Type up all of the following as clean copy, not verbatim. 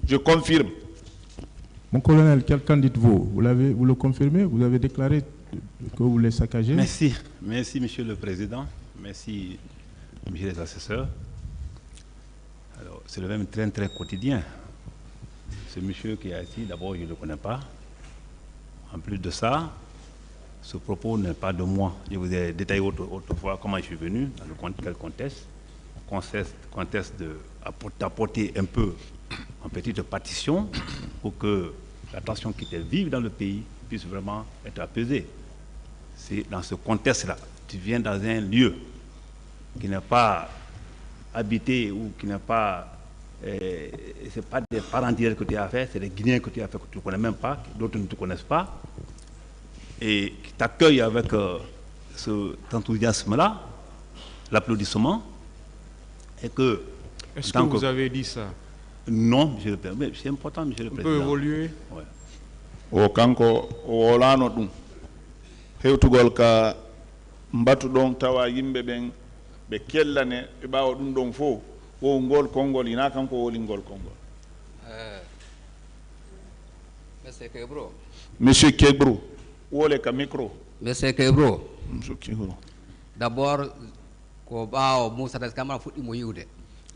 Je confirme. Mon colonel, qu'en dites-vous? Vous le confirmez? Vous avez déclaré que vous les saccagez? Merci. Merci, Monsieur le Président. Merci, Monsieur les assesseurs. Alors, c'est le même train très quotidien. Ce monsieur qui est ici, d'abord, je ne le connais pas. En plus de ça, ce propos n'est pas de moi. Je vous ai détaillé autrefois comment je suis venu, dans quel contexte. Contexte d'apporter un peu en petite partition pour que la tension qui était vive dans le pays puisse vraiment être apaisée. C'est dans ce contexte-là. Tu viens dans un lieu qui n'est pas habité ou qui n'est pas... c'est pas des parents directs que tu as fait, c'est des Guinéens que tu as fait que tu ne connais même pas, d'autres ne te connaissent pas, et qui t'accueillent avec cet enthousiasme-là, l'applaudissement, et que... Est-ce que vous avez dit ça? Non, monsieur le Président. C'est important, monsieur le Président. On peut évoluer. Ouais. O kanko o wolano ɗum hewtugol ka mbatu ɗon tawa yimɓe ɓen ɓe kellane ɓe ɓawa ɗum ɗon fof o ngol konngol ina kanko woli ngol konngol. Monsieur Kebro. Monsieur Kebro, wole ka micro. Monsieur Kebro. Monsieur Kebro. D'abord, ko ɓaawo Moussa Dadis Camara fuɗɗimo yiwde.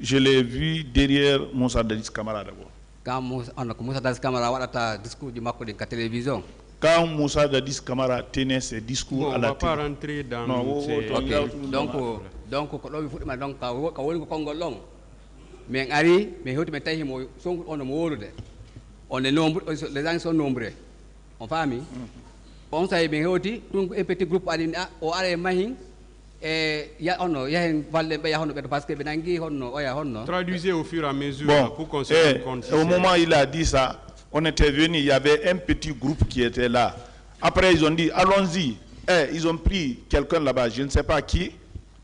Je l'ai vu derrière Moussa Dadis Camara d'abord. Quand Moussa Dadis Camara waɗata discours du makko ɗin ka télévision. Quand Moussa Dadis Camara tenait ses discours bon, à la on télé. va pas rentrer dans ces... Okay. Donc ko ɗo mi fuɗɗima donc ka woni ko konngol ɗon min ari min hewti min tawi mo sonkuɗo on mo wolude on est nombre, les gens sont nombreux on faami on sawi min hewti ɗum un petit groupe aɗi o ara e mahin et honno yahen valle ɓe yahonno ɓeɗo par ce que ɓe nangi honno oya honno. Traduisez au fur et à mesure bon, pour qu'on se rende compte. Au moment où il a dit ça, on était venu, il y avait un petit groupe qui était là. Après ils ont dit allons-y. Ils ont pris quelqu'un là-bas, je ne sais pas qui.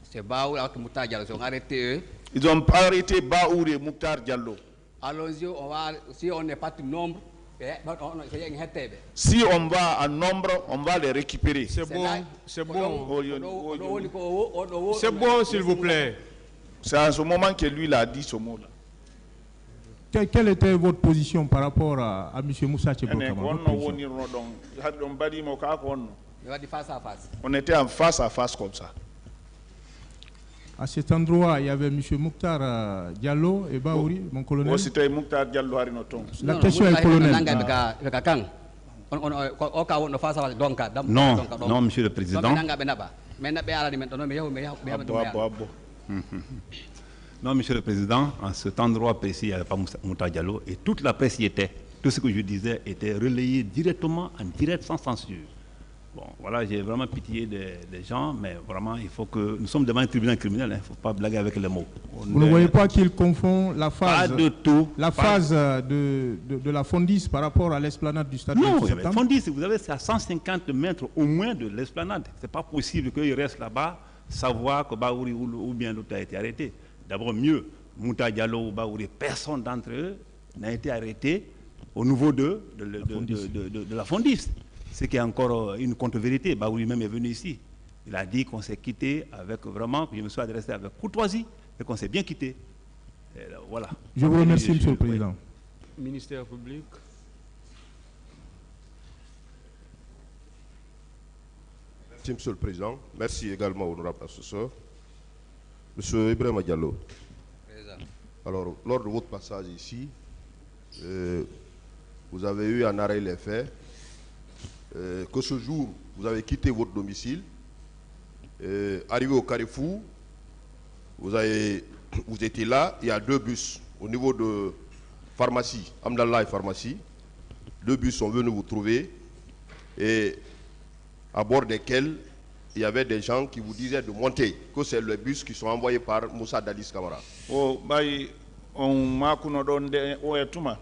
C'est Baour avec Mouktar Diallo, ils ont arrêté eux. Ils ont arrêté Baour et Mouktar Diallo. Allons-y, si on n'est pas tout nombre, si on va en nombre, on va les récupérer. C'est bon, c'est bon. C'est bon, s'il vous plaît. C'est à ce moment que lui a dit ce mot-là. Quelle était votre position par rapport à M. Moussa Tchebro? On était en face à face comme ça. À cet endroit, il y avait M. Mouktar Diallo et Baouri, mon colonel. La question est colonel. Non, monsieur le Président. Non, monsieur le Président, en cet endroit précis, il n'y avait pas Mouktar Diallo et toute la presse y était. Tout ce que je disais était relayé directement, en direct, sans censure. Bon, voilà, j'ai vraiment pitié des gens, mais vraiment, il faut que... Nous sommes devant un tribunal criminel, il ne faut pas blaguer avec les mots. Vous ne voyez pas qu'il confond la phase... Pas de tout. La phase de la Fondis par rapport à l'esplanade du stade non, de septembre? Fondis, vous avez à 150 mètres au moins de l'esplanade. Ce n'est pas possible qu'il reste là-bas, savoir que Baouri ou bien l'autre a été arrêté. D'abord, mieux, Mouktar Diallo ou Baouri, personne d'entre eux n'a été arrêté au niveau de la Fondis. C'est qu'il y a encore une contre-vérité. Baouri même est venu ici. Il a dit qu'on s'est quitté avec vraiment, que je me suis adressé avec courtoisie et qu'on s'est bien quitté. Là, voilà. Je vous remercie, Monsieur le Président. Ministère public. Merci, Monsieur le Président. Merci également au honorable assesseur. Monsieur Ibrahima Diallo. Alors, lors de votre passage ici, vous avez eu en arrêt les faits. Que ce jour, vous avez quitté votre domicile, arrivé au Carrefour, vous étiez là, il y a deux bus au niveau de pharmacie, Amdallah et pharmacie. Deux bus sont venus vous trouver et à bord desquels il y avait des gens qui vous disaient de monter, que c'est le bus qui sont envoyés par Moussa Dadis Camara. Oh, bayi on makuno don de o etuma.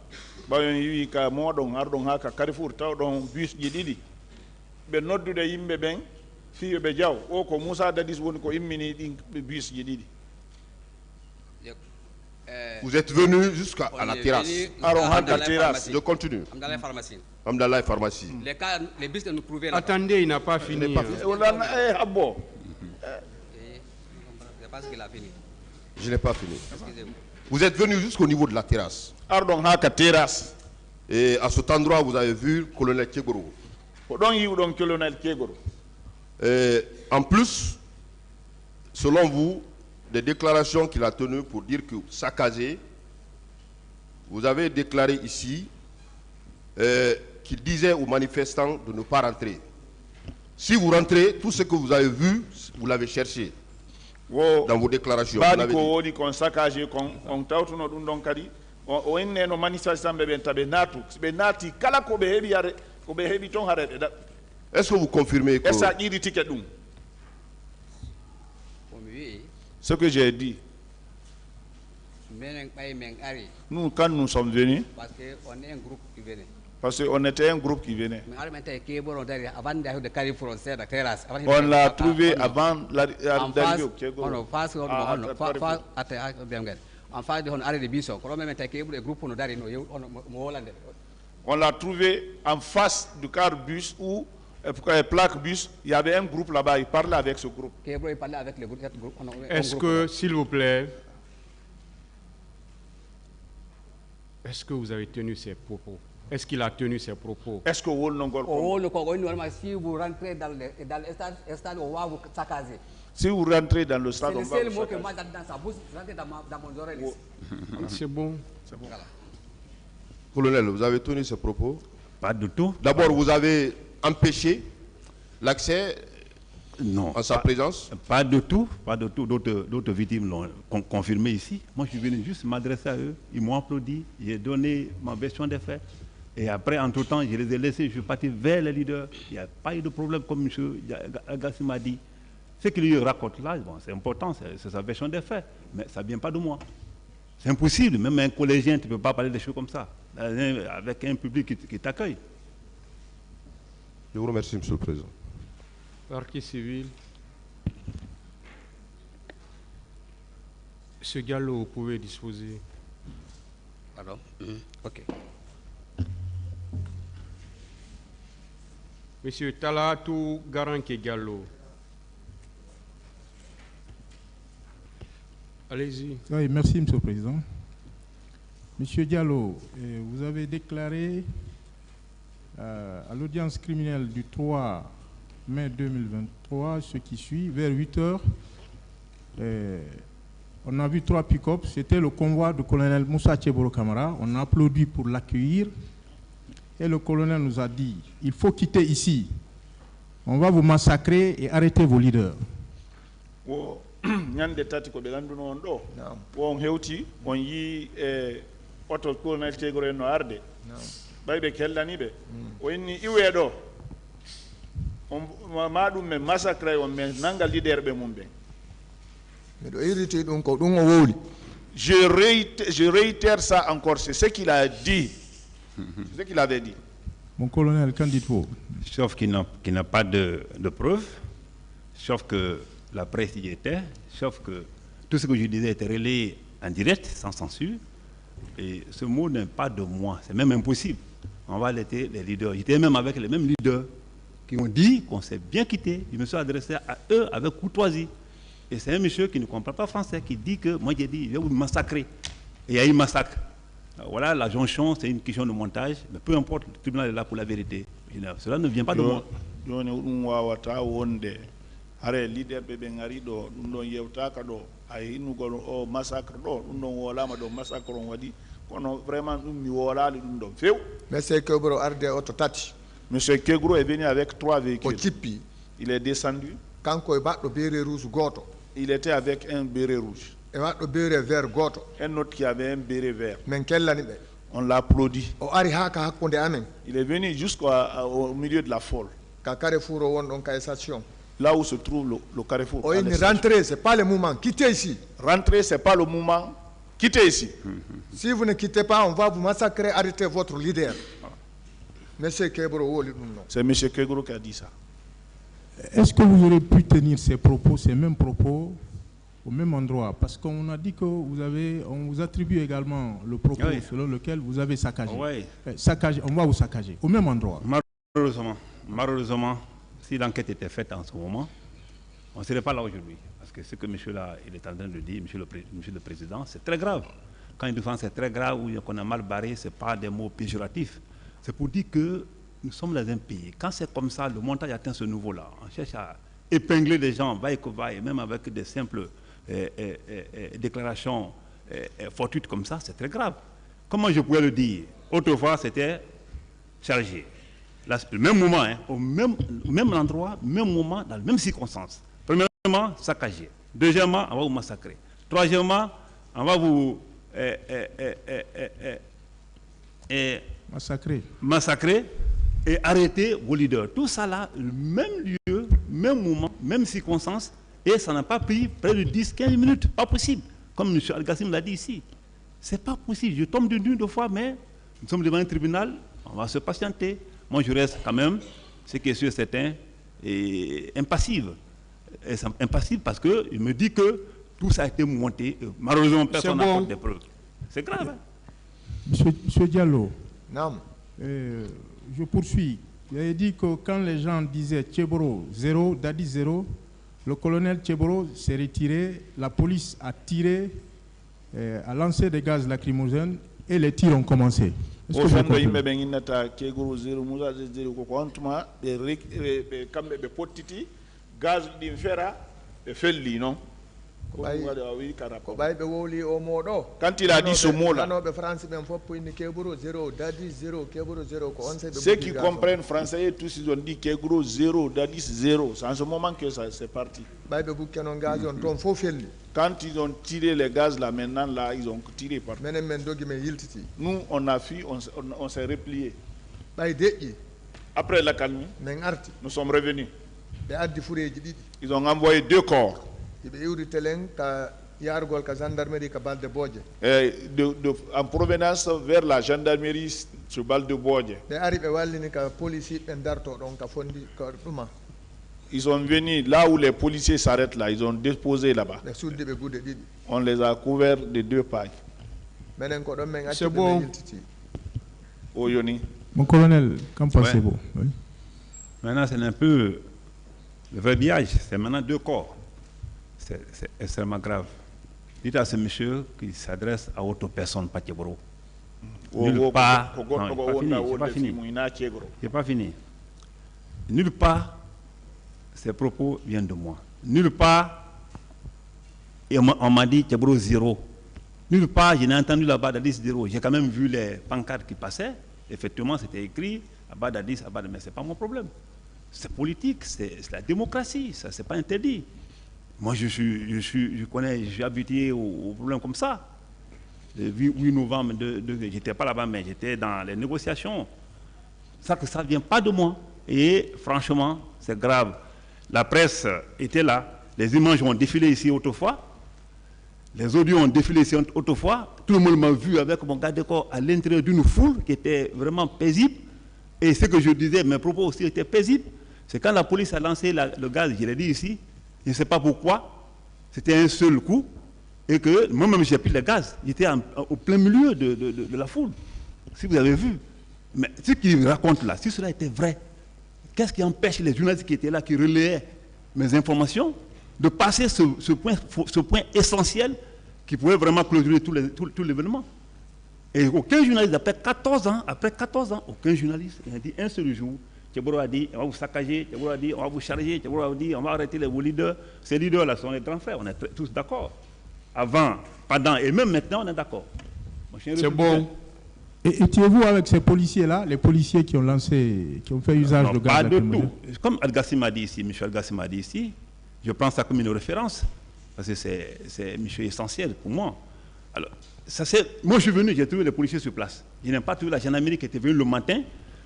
Bayon yi ka modon ardon haka Carrefour taw don bus ji didi be noddude yimbe ben fiyo be jaw o ko Moussa Dadis woni ko immini din bus ji didi. Vous êtes venu jusqu'à la terrasse. Je continue. Amdallah et pharmacie. Les bus nous prouvaient là. Attendez, il n'a pas fini. Je pense qu'il a fini. Je n'ai pas fini. Excusez-moi. Vous êtes venu jusqu'au niveau de la terrasse. Ardon haka terrasse. Et à cet endroit, vous avez vu le colonel Kegoro. En plus, selon vous, des déclarations qu'il a tenues pour dire que Sakazé, vous avez déclaré ici qu'il disait aux manifestants de ne pas rentrer. Si vous rentrez, tout ce que vous avez vu, vous l'avez cherché dans vos déclarations. Vous l'avez dit. Est-ce que vous confirmez que... Ce que j'ai dit, nous, quand nous sommes venus, parce qu'on était un groupe qui venait, on l'a trouvé avant d'arriver au Kegoro. On l'a trouvé en face du car bus ou plaque bus. Il y avait un groupe là-bas, il parlait avec ce groupe. Est-ce que, s'il vous plaît, est-ce que vous avez tenu ces propos? Est-ce qu'il a tenu ses propos? Est-ce que vous si vous rentrez dans le stade, on va vous saccager. Si vous rentrez dans le stade, on va vous saccager. C'est le seul mot que moi j'ai dans sa bouche, rentrez dans mon oreille. C'est bon. C'est bon. Voilà. Colonel, vous avez tenu ces propos? Pas du tout. D'abord, vous avez empêché l'accès en sa présence? Pas du tout. Pas du tout. D'autres victimes l'ont confirmé ici. Moi, je suis venu juste m'adresser à eux. Ils m'ont applaudi. J'ai donné ma version des faits. Et après, entre-temps, je les ai laissés. Je suis parti vers les leaders. Il n'y a pas eu de problème, comme M. Agassi m'a dit. Ce qu'il lui raconte là, bon, c'est important, c'est sa version des faits. Mais ça ne vient pas de moi. C'est impossible. Même un collégien, tu ne peux pas parler des choses comme ça, avec un public qui t'accueille. Je vous remercie, M. le Président. Partie civile. Ce Gallo, vous pouvez disposer. Pardon? Ok. Monsieur Talatou Garanke Gallo. Allez-y. Oui, merci, M. le Président. Monsieur Diallo, vous avez déclaré à l'audience criminelle du 3 mai 2023, ce qui suit, vers 8 heures, on a vu 3 pick-up. C'était le convoi du colonel Moussa Tcheboro Kamara. On a applaudi pour l'accueillir. Et le colonel nous a dit, il faut quitter ici. On va vous massacrer et arrêter vos leaders. Nyande tati ko belanduno on do won hewti on yi auto colonel Tegoro no arde baybe kellani be o inni iwe do on madum me massacre on me nanga leader be mum be do irrité donc ko dum o wowli. Je réitère ça encore, c'est ce qu'il a dit. C'est ce qu'il avait dit. Mon colonel, qu'en dites-vous? Sauf qu'il n'a pas de preuves, sauf que la presse y était, sauf que tout ce que je disais était relayé en direct, sans censure. Et ce mot n'est pas de moi, c'est même impossible. On va laisser les leaders. J'étais même avec les mêmes leaders qui ont dit qu'on s'est bien quitté. Je me suis adressé à eux avec courtoisie. Et c'est un monsieur qui ne comprend pas français, qui dit que moi j'ai dit, je vais vous massacrer. Et il y a eu massacre. Alors voilà, la jonction, c'est une question de montage, mais peu importe, le tribunal est là pour la vérité. Cela ne vient pas de moi. Are leader be ngari do dum don yewta ka do ay inugol o massacre do dum don wolama do massacre on wadi kono vraiment dum mi wolali dum don few. Monsieur Kegro arde auto tati. Monsieur Kegro est venu avec 3 véhicules. O cippi. Il est descendu. Kanko e baddo béré rouge goto. Il était avec un béret rouge. E baddo béré vert goto. Un autre qui avait un béret vert. Men kellani be. On l'a applaudi. O ari haka hakkunde amen. Il est venu jusqu'au milieu de la foule. Ka Carrefour won don ka station. Là où se trouve le carrefour. Oh, rentrer, ce n'est pas le moment. Quittez ici. Rentrer, ce n'est pas le moment. Quittez ici. Si vous ne quittez pas, on va vous massacrer, arrêter votre leader. Monsieur Kegro, c'est M. Kegro qui a dit ça. Est-ce que vous aurez pu tenir ces propos, ces mêmes propos, au même endroit? Parce qu'on a dit que on vous attribue également le propos selon lequel vous avez saccagé. On va vous saccager, au même endroit. Malheureusement, si l'enquête était faite en ce moment, on ne serait pas là aujourd'hui. Parce que ce que monsieur là, il est en train de dire, monsieur le Président, c'est très grave. quand ils disent c'est très grave ou qu'on a mal barré, ce n'est pas des mots péjoratifs. C'est pour dire que nous sommes dans un pays. Quand c'est comme ça, le montage atteint ce niveau-là. On cherche à épingler les gens, vaille que vaille, même avec des simples déclarations fortuites comme ça, c'est très grave. Comment je pourrais le dire? Autrefois, c'était chargé. Là, le même moment, hein, au même endroit, même moment, dans les mêmes circonstances. Premièrement, saccagé. Deuxièmement, on va vous massacrer. Troisièmement, on va vous massacrer et arrêter vos leaders. Tout ça là, le même lieu, même moment, même circonstance, et ça n'a pas pris près de 10-15 minutes. Pas possible. Comme M. Al-Gassim l'a dit ici. C'est pas possible. Je tombe de nuit 2 fois, mais nous sommes devant un tribunal, on va se patienter. Moi, je reste quand même, ce qui est sûr, certain, impassible. Impassible parce que il me dit que tout ça a été monté. Malheureusement, personne n'a des preuves. C'est grave. Hein? Monsieur Diallo, non. Je poursuis. Vous avez dit que quand les gens disaient Tcheboro 0, Dadi 0, le colonel Tcheboro s'est retiré, la police a tiré, a lancé des gaz lacrymogènes et les tirs ont commencé. Est-ce que vous comprenez? Quand il a dit ce mot-là, ceux qui comprennent français, tous ils ont dit Kegro 0, Dadis 0. C'est en ce moment que c'est parti. Quand ils ont tiré les gaz là, maintenant là, ils ont tiré partout. Nous, on a fui, on s'est replié. Après la calmie, nous sommes revenus. Ils ont envoyé 2 corps. En provenance vers la gendarmerie sur balle de Bodje. Ils sont venus là où les policiers s'arrêtent là, ils ont déposé là-bas. On les a couverts de 2 pailles. C'est bon. Oh, Yoni. Mon colonel, qu'en pensez-vous? Oui. Maintenant, c'est un peu le verbiage, c'est maintenant 2 corps. C'est extrêmement grave. Dites à ce monsieur qu'il s'adresse à autre personne, pas Tcheboro. Nulle part. C'est pas fini. Nulle part, ces propos viennent de moi. Nulle part, et on m'a dit Tcheboro 0. Nulle part, je n'ai entendu là-bas d'Addis 0. J'ai quand même vu les pancartes qui passaient. Effectivement, c'était écrit à bas d'Addis, mais ce n'est pas mon problème. C'est politique, c'est la démocratie, ça c'est pas interdit. Moi je suis habitué aux problèmes comme ça. Le 8 novembre, j'étais pas là-bas, mais j'étais dans les négociations. Ça ne vient pas de moi. Et franchement, c'est grave. La presse était là, les images ont défilé ici autrefois, les audios ont défilé ici autrefois, tout le monde m'a vu avec mon garde corps à l'intérieur d'une foule qui était vraiment paisible. Et ce que je disais, mes propos aussi étaient paisibles. C'est quand la police a lancé le gaz, je l'ai dit ici, je ne sais pas pourquoi, c'était un seul coup, et que moi-même j'ai pris le gaz, j'étais au plein milieu de la foule, si vous avez vu. Mais ce qu'il raconte là, si cela était vrai, qu'est-ce qui empêche les journalistes qui étaient là, qui relayaient mes informations, de passer ce point essentiel qui pouvait vraiment clôturer tout l'événement? Et aucun journaliste, après 14 ans, aucun journaliste n'a dit un seul jour, Tcheboro a dit, on va vous saccager, Tcheboro a dit, on va vous charger, Tcheboro a dit, on va arrêter vos leaders. Ces leaders-là sont les grands frères, on est tous d'accord. Avant, pendant et même maintenant, on est d'accord. C'est bon. Et étiez-vous avec ces policiers-là, les policiers qui ont fait usage de gaz lacrymogène? Pas du tout. Comme Al-Gassim a dit ici, M. Al-Gassim a dit ici, je prends ça comme une référence, parce que c'est monsieur essentiel pour moi. Alors, moi je suis venu, j'ai trouvé les policiers sur place. Je n'ai pas trouvé la gendarmerie qui était venue le matin.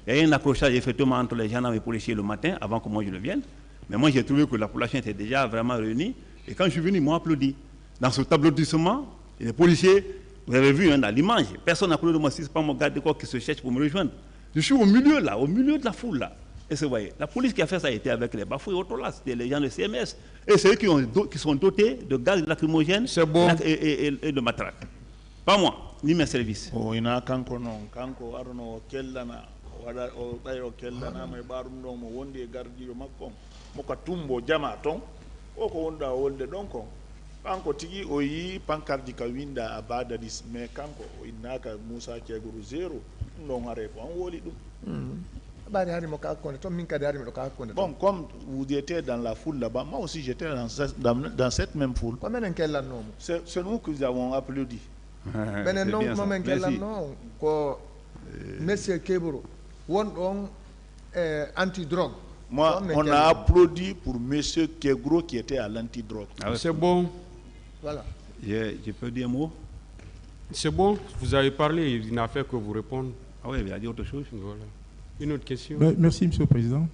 Il y a eu un accrochage effectivement entre les gendarmes et les policiers le matin, avant que moi je ne vienne. Mais moi j'ai trouvé que la population était déjà vraiment réunie. Et quand je suis venu, ils m'ont applaudi. Dans ce applaudissement, les policiers, vous avez vu hein, dans l'image, personne n'a applaudi de moi, si ce n'est pas mon garde de corps qui se cherche pour me rejoindre. Je suis au milieu là, au milieu de la foule là. Et vous voyez, la police qui a fait ça était avec les bafouilles autres là, c'était les gens de CMS. Et c'est eux qui sont dotés de gaz lacrymogène bon. et de matraque. Pas moi, ni mes services. Oh, il y a kanko arno kellana wada o bayro kellana may barum do mo wondi e gardiyo makko mo ka tumbo jama ton o ko wonda wolde don ko Kanko tigi oyi pankardi ka winda abada dis mais kanko inaka Musa Keguru zero non hare ko an woli dum. Bon, comme vous étiez dans la foule là-bas, moi aussi j'étais dans cette même foule. C'est nous que nous avons applaudi. Monsieur Keburo, anti-drogue. Moi, on a applaudi pour Monsieur Kegro qui était à l'antidrogue. Ah ouais. C'est bon. Voilà. Je peux dire un mot? C'est bon, vous avez parlé, il n'a fait que vous répondre. Ah oui, il a dit autre chose. Voilà. Une autre question? Merci, Monsieur le Président.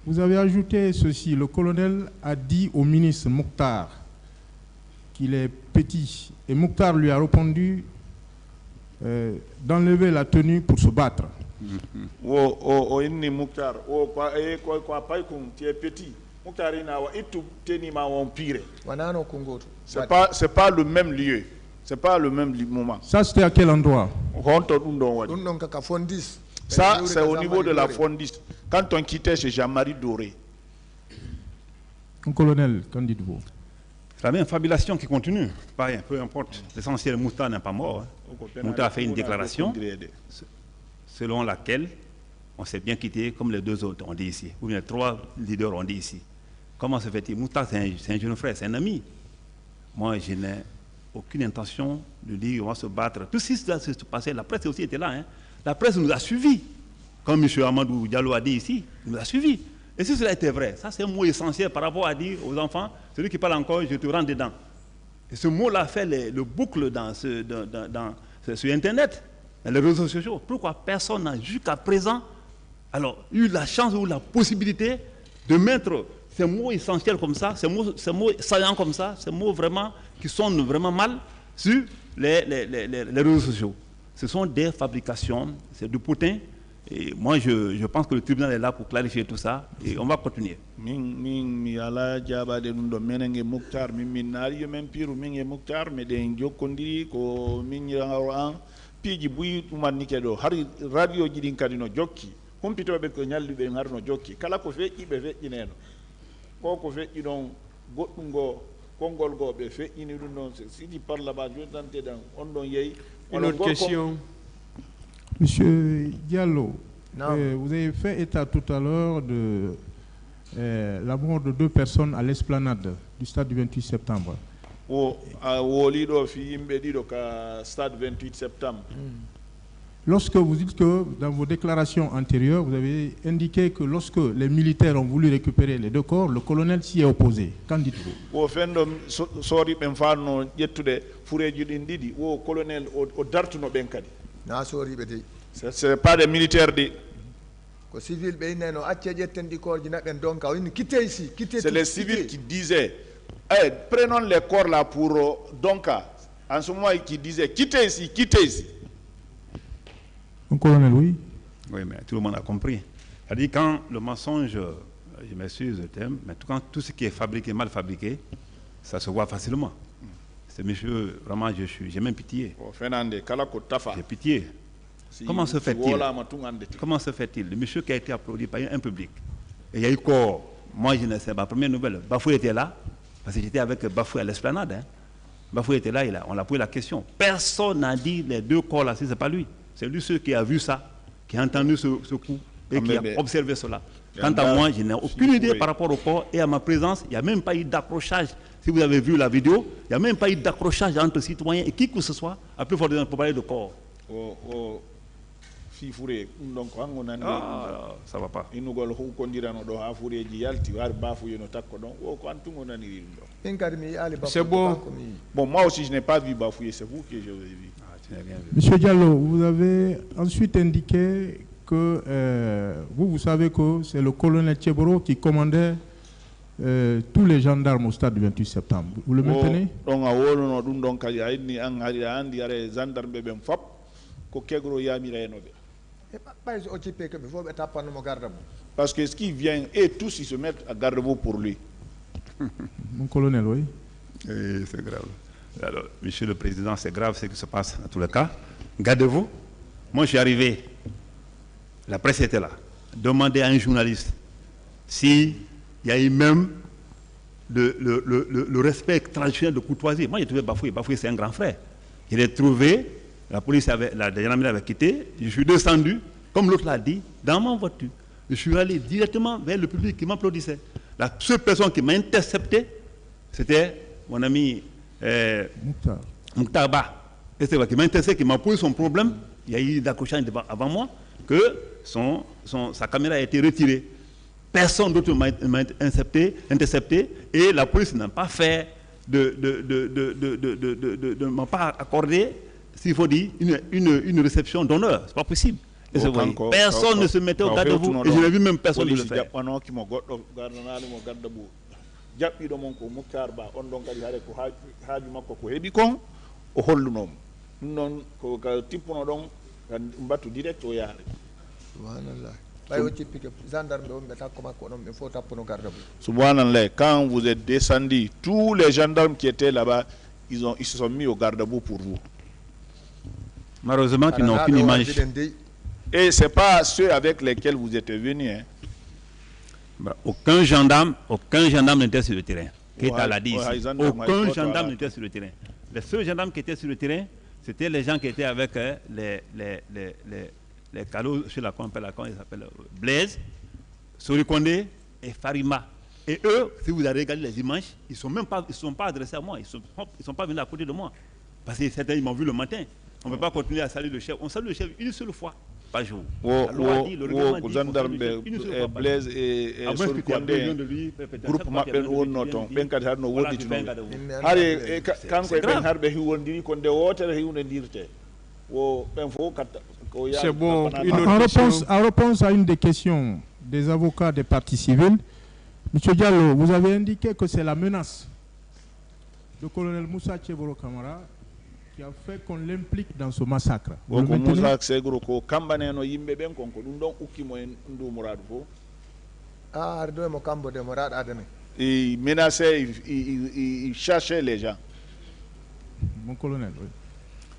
Vous avez ajouté ceci. Le colonel a dit au ministre Mokhtar qu'il est petit. Et Mokhtar lui a répondu d'enlever la tenue pour se battre. C'est pas le même lieu. C'est pas le même moment. Ça, c'était à quel endroit? Ça, c'est au niveau de la Fondis. Quand on quittait chez Jean-Marie Doré. Colonel, qu'en dites-vous? La même fabulation qui continue. Peu importe. L'essentiel, Mokhtar n'est pas mort. Mokhtar a fait une déclaration selon laquelle on s'est bien quitté comme les deux autres, on dit ici. Ou bien 3 leaders, on dit ici. Comment se fait-il? Mokhtar, c'est un jeune frère, c'est un ami. Moi, je n'ai aucune intention de dire on va se battre. Tout ce qui s'est passé, la presse aussi était là. Hein. La presse nous a suivis. Comme M. Amadou Diallo a dit ici, il nous a suivis. Et si cela était vrai, ça c'est un mot essentiel par rapport à dire aux enfants, celui qui parle encore, je te rends dedans. Et ce mot-là fait le boucle sur Internet, dans les réseaux sociaux. Pourquoi personne n'a jusqu'à présent eu la chance ou la possibilité de mettre ces mots essentiels comme ça, ces mots saillants comme ça, ces mots vraiment qui sonnent vraiment mal sur les réseaux sociaux. Ce sont des fabrications, c'est du potin. Et moi, je pense que le tribunal est là pour clarifier tout ça et on va continuer. Une autre question. Monsieur Diallo, vous avez fait état tout à l'heure de la mort de 2 personnes à l'esplanade du stade du 28 septembre. Lorsque vous dites que dans vos déclarations antérieures, vous avez indiqué que lorsque les militaires ont voulu récupérer les 2 corps, le colonel s'y est opposé. Qu'en dites-vous? C'est pas des militaires. C'est les civils qui disaient hey, prenons les corps là pour Donka. En ce moment, qui disaient quittez ici, quittez ici. Colonel, oui. Oui, mais tout le monde a compris. C'est-à-dire quand le mensonge, je m'excuse le thème, mais quand tout ce qui est fabriqué, mal fabriqué, ça se voit facilement. C'est monsieur, vraiment, j'ai même pitié. J'ai pitié. Comment se fait-il? Le monsieur qui a été applaudi par un public. Et il y a eu quoi? Moi, je ne sais pas. Première nouvelle, Bafou était là, parce que j'étais avec Bafou à l'esplanade. Hein. Bafou était là, on l'a posé la question. Personne n'a dit les 2 corps là, si ce n'est pas lui. C'est lui seul qui a vu ça, qui a entendu ce coup et qui a observé cela. Quant à moi, je n'ai aucune idée par rapport au corps et à ma présence. Il n'y a même pas eu d'accrochage. Si vous avez vu la vidéo, il n'y a même pas eu d'accrochage entre citoyens et qui que ce soit, à plus fort pour parler de corps. Ça va pas. C'est bon. Bon, moi aussi je n'ai pas vu bafouiller, c'est vous que je vous ai vu. Monsieur Diallo, vous avez ensuite indiqué que vous savez que c'est le colonel Tcheboro qui commandait tous les gendarmes au stade du 28 septembre. Vous le maintenez? Parce que ce qui vient, et tous ils se mettent à garde-vous pour lui. Mon colonel, oui. C'est grave. Alors, Monsieur le Président, c'est grave ce qui se passe dans tous les cas. Gardez-vous. Moi, je suis arrivé. La presse était là. Demandez à un journaliste s'il y a eu même le respect traditionnel de courtoisie. Moi, j'ai trouvé Bafoué. Bafoué, c'est un grand frère. Je l'ai trouvé, la police avait, la gendarmerie avait quitté, je suis descendu, comme l'autre l'a dit, dans ma voiture. Je suis allé directement vers le public qui m'applaudissait. La seule personne qui m'a intercepté, c'était mon ami Mouktar Ba. Et c'est vrai qu'il m'a intercepté, qui m'a posé son problème. Il y a eu d'accrochage avant moi, que sa caméra a été retirée. Personne d'autre m'a intercepté et la police n'a pas fait ne m'a pas accordé, s'il faut dire, une réception d'honneur. C'est pas possible. Et personne ne se mettait au garde de vous et je n'ai vu même personne ne le faire. Subhanallah, quand vous êtes descendu, tous les gendarmes qui étaient là-bas, ils se sont mis au garde-à-vous pour vous. Malheureusement, ils n'ont aucune image. Et ce n'est pas ceux avec lesquels vous êtes venus. Hein. Bah, aucun gendarme n'était sur le terrain. Keita l'a dit ici. Aucun gendarme n'était sur le terrain. Les seuls gendarmes qui étaient sur le terrain, c'était les gens qui étaient avec les calots sur la con, ils s'appellent Blaise, Sorikonde et Farima. Et eux, si vous avez regardé les images, ils ne sont pas adressés à moi, ils ne sont pas venus à côté de moi. Parce que certains, ils m'ont vu le matin. On ne peut pas continuer à saluer le chef. On salue le chef une seule fois par jour. La loi dit, le règlement dit, gendarme Blaise et Sorikonde, groupe maɓɓe wonno ɓen kadi harno woɗɗitino hari kanko e ɓen harɓe hiwondiri ko nde wotere hiwnondirte wo ɓen fof katta. C'est bon. En réponse à une des questions des avocats des parties civiles, M. Diallo, vous avez indiqué que c'est la menace du colonel Moussa Tcheboro Kamara qui a fait qu'on l'implique dans ce massacre. Vous le maintenez? Il menaçait, il cherchait les gens. Mon colonel,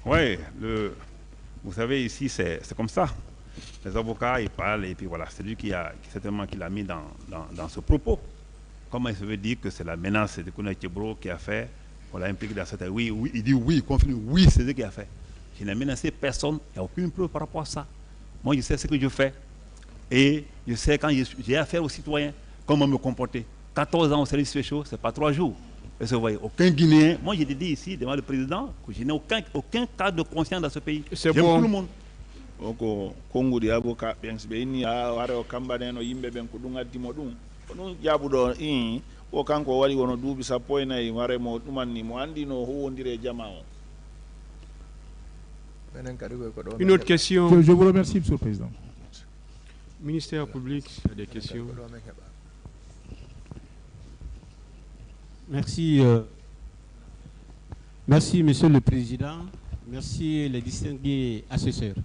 Oui, oui. vous savez, ici, c'est comme ça. Les avocats, ils parlent, et puis voilà, c'est lui qui certainement qui l'a mis dans ce propos. Comment il se veut dire que c'est la menace de Colonel Tcheboro qui a fait, on l'a impliqué dans cette... Oui, il dit oui, il confirme, oui, c'est ce qu'il a fait. Je n'ai menacé personne, il n'y a aucune preuve par rapport à ça. Moi, je sais ce que je fais. Et je sais quand j'ai affaire aux citoyens, comment me comporter. 14 ans au service spécial, ce n'est pas 3 jours. Et vous voyez, aucun Guinéen, moi j'ai dit ici devant le président que je n'ai aucun cas de conscience dans ce pays. C'est bon. Tout le monde. Kongo di avocat bien sibeni a waro kambane no yimbe ben ko dum addimo dum no jabudo o kanko wari wono duubi sappo e nayi ware mo dumanni mo andi no huwondire jama o. Une autre question. Je vous remercie, Monsieur le Président. Ministère public, il y a des questions. Merci. Merci, Monsieur le Président. Merci, les distingués assesseurs.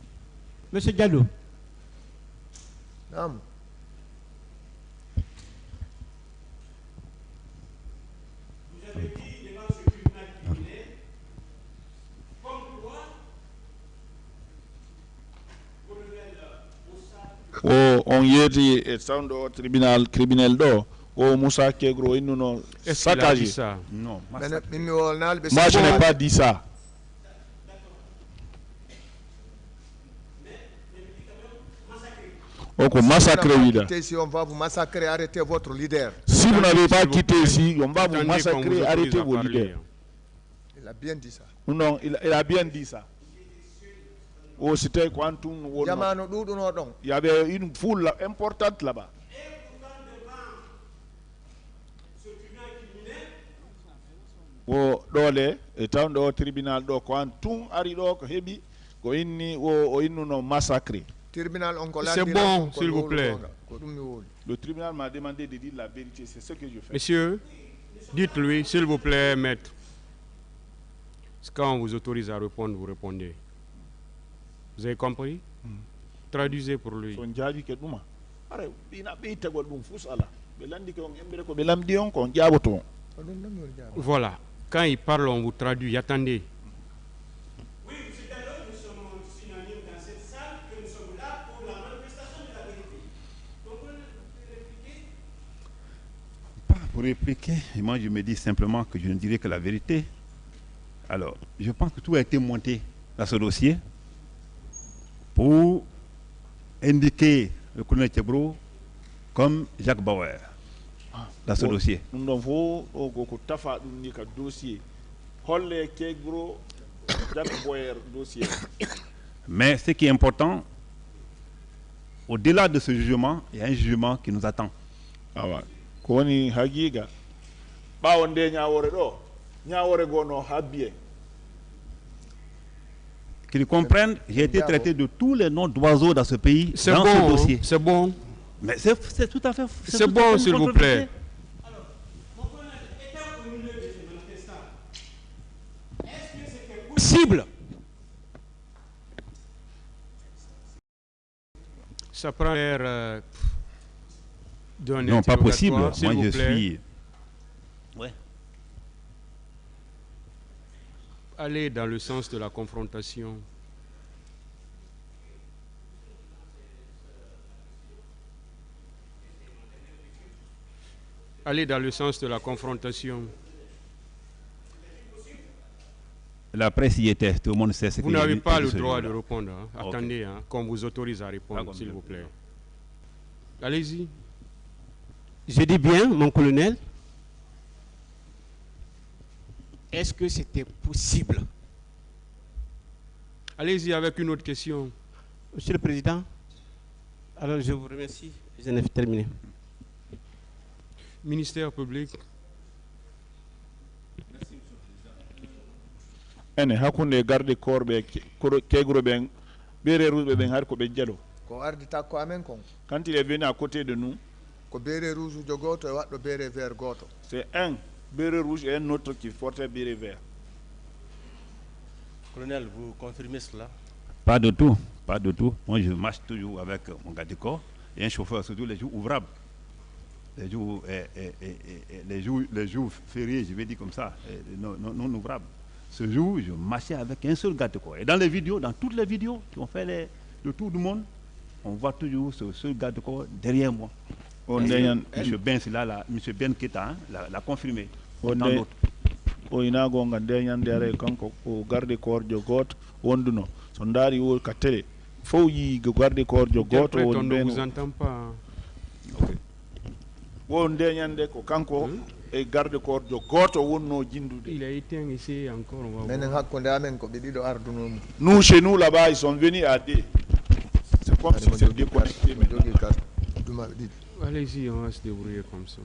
Monsieur Diallo. Naam. Vous avez dit devant ce tribunal criminel, comme quoi, on yeti e sawdo tribunal criminel do o Moussa Kegro innuno saccagé ça. Non. Moi je n'ai pas dit ça. Donc, si on va vous massacrer, arrêtez votre leader. Si vous n'avez pas quitté ici, on va vous massacrer, arrêtez vos leaders. Il a bien dit ça. Non, il a bien dit ça. Oh, c'était Quantum. Il y avait une foule importante là-bas. Oh, dole, étant au tribunal, Quantum, Arido, Hebi, go inni, o innuno massacré. C'est bon, s'il vous plaît. Le tribunal m'a demandé de dire la vérité, c'est ce que je fais. Monsieur, dites-lui, s'il vous plaît, maître. Quand on vous autorise à répondre, vous répondez. Vous avez compris? Traduisez pour lui. Voilà. Quand il parle, on vous traduit. Attendez. Pour répliquer. Et moi, je me dis simplement que je ne dirai que la vérité. Alors, je pense que tout a été monté dans ce dossier pour indiquer le colonel Tchebro comme Jacques Bauer dans ce dossier. Mais ce qui est important, au-delà de ce jugement, il y a un jugement qui nous attend. Qu'ils comprennent, j'ai été traité de tous les noms d'oiseaux dans ce pays, dans ce dossier. C'est bon. Mais c'est tout à fait... C'est bon, s'il vous plaît. Alors, mon colonel, étant au milieu de ces manifestants, est-ce que c'était possible? Ça prend l'air d'un non, pas possible. Moi, je suis... Ouais. Aller dans le sens de la confrontation. Aller dans le sens de la confrontation. La presse y était, tout le monde sait ce que vous n'avez pas le droit de répondre. Hein. Okay. Attendez, hein, qu'on vous autorise à répondre, s'il vous plaît. Allez-y. Je dis bien, mon colonel, est-ce que c'était possible? Allez-y avec une autre question. Monsieur le Président, alors je vous remercie, je n'ai terminé. Ministère public. ene hakkunde garde corps ɓe kegro ɓen ɓeere rouge ɓen har ko ɓe jalo ko ardita ko amen kon quand il est venu à côté de nous ko béere rouge ujo goto e waɗɗo béere vert goto c'est un béret rouge et un autre qui portait béret vert. Colonel, vous confirmez cela? Pas de tout, pas de tout. Moi je marche toujours avec mon garde du corps et un chauffeur, surtout les jours ouvrables. Les jours fériés, je vais dire comme ça, non ouvrables. Ce jour, je marchais avec un seul garde-corps. Et dans les vidéos, dans toutes les vidéos qui ont fait le tour du monde, on voit toujours ce seul garde-corps derrière moi. M. Ben, M. Ben Keta l'a confirmé. O ina gonga ndeyandere kanko o garde corps jo goto wonduno so ndari o ka télé fo yi garde corps jo goto on ne vous entend pas. Wo ndeyande ko kanko e garde corps jo goto wonno jindude. Il a éteint ici encore. Menen hakkunde amen ko ɓe ɗiɗo arduno mu. Nous chez nous là-bas ils sont venus à deux. C'est comme si c'est déconnecté maintenant. Allez-y, on va se débrouiller comme ça.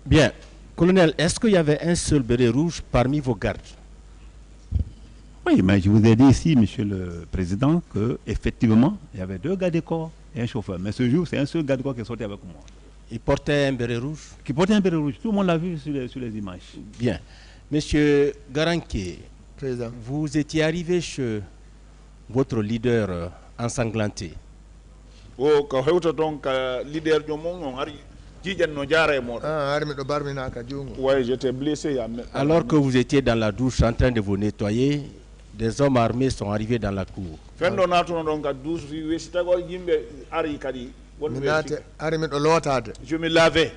Bien. Colonel, est-ce qu'il y avait un seul béret rouge parmi vos gardes? Oui, mais je vous ai dit ici, Monsieur le Président, qu'effectivement, il y avait deux gardes du corps et un chauffeur. Mais ce jour, c'est un seul garde du corps qui est sorti avec moi. Il portait un béret rouge? Qui portait un béret rouge. Tout le monde l'a vu sur les images. Bien. Monsieur Garanké, vous étiez arrivé chez votre leader ensanglanté. Oh, ka hewta donc leader jo mon on ari. Ouais, j'étais blessé. Alors que vous étiez dans la douche en train de vous nettoyer, des hommes armés sont arrivés dans la cour. Je me lavais.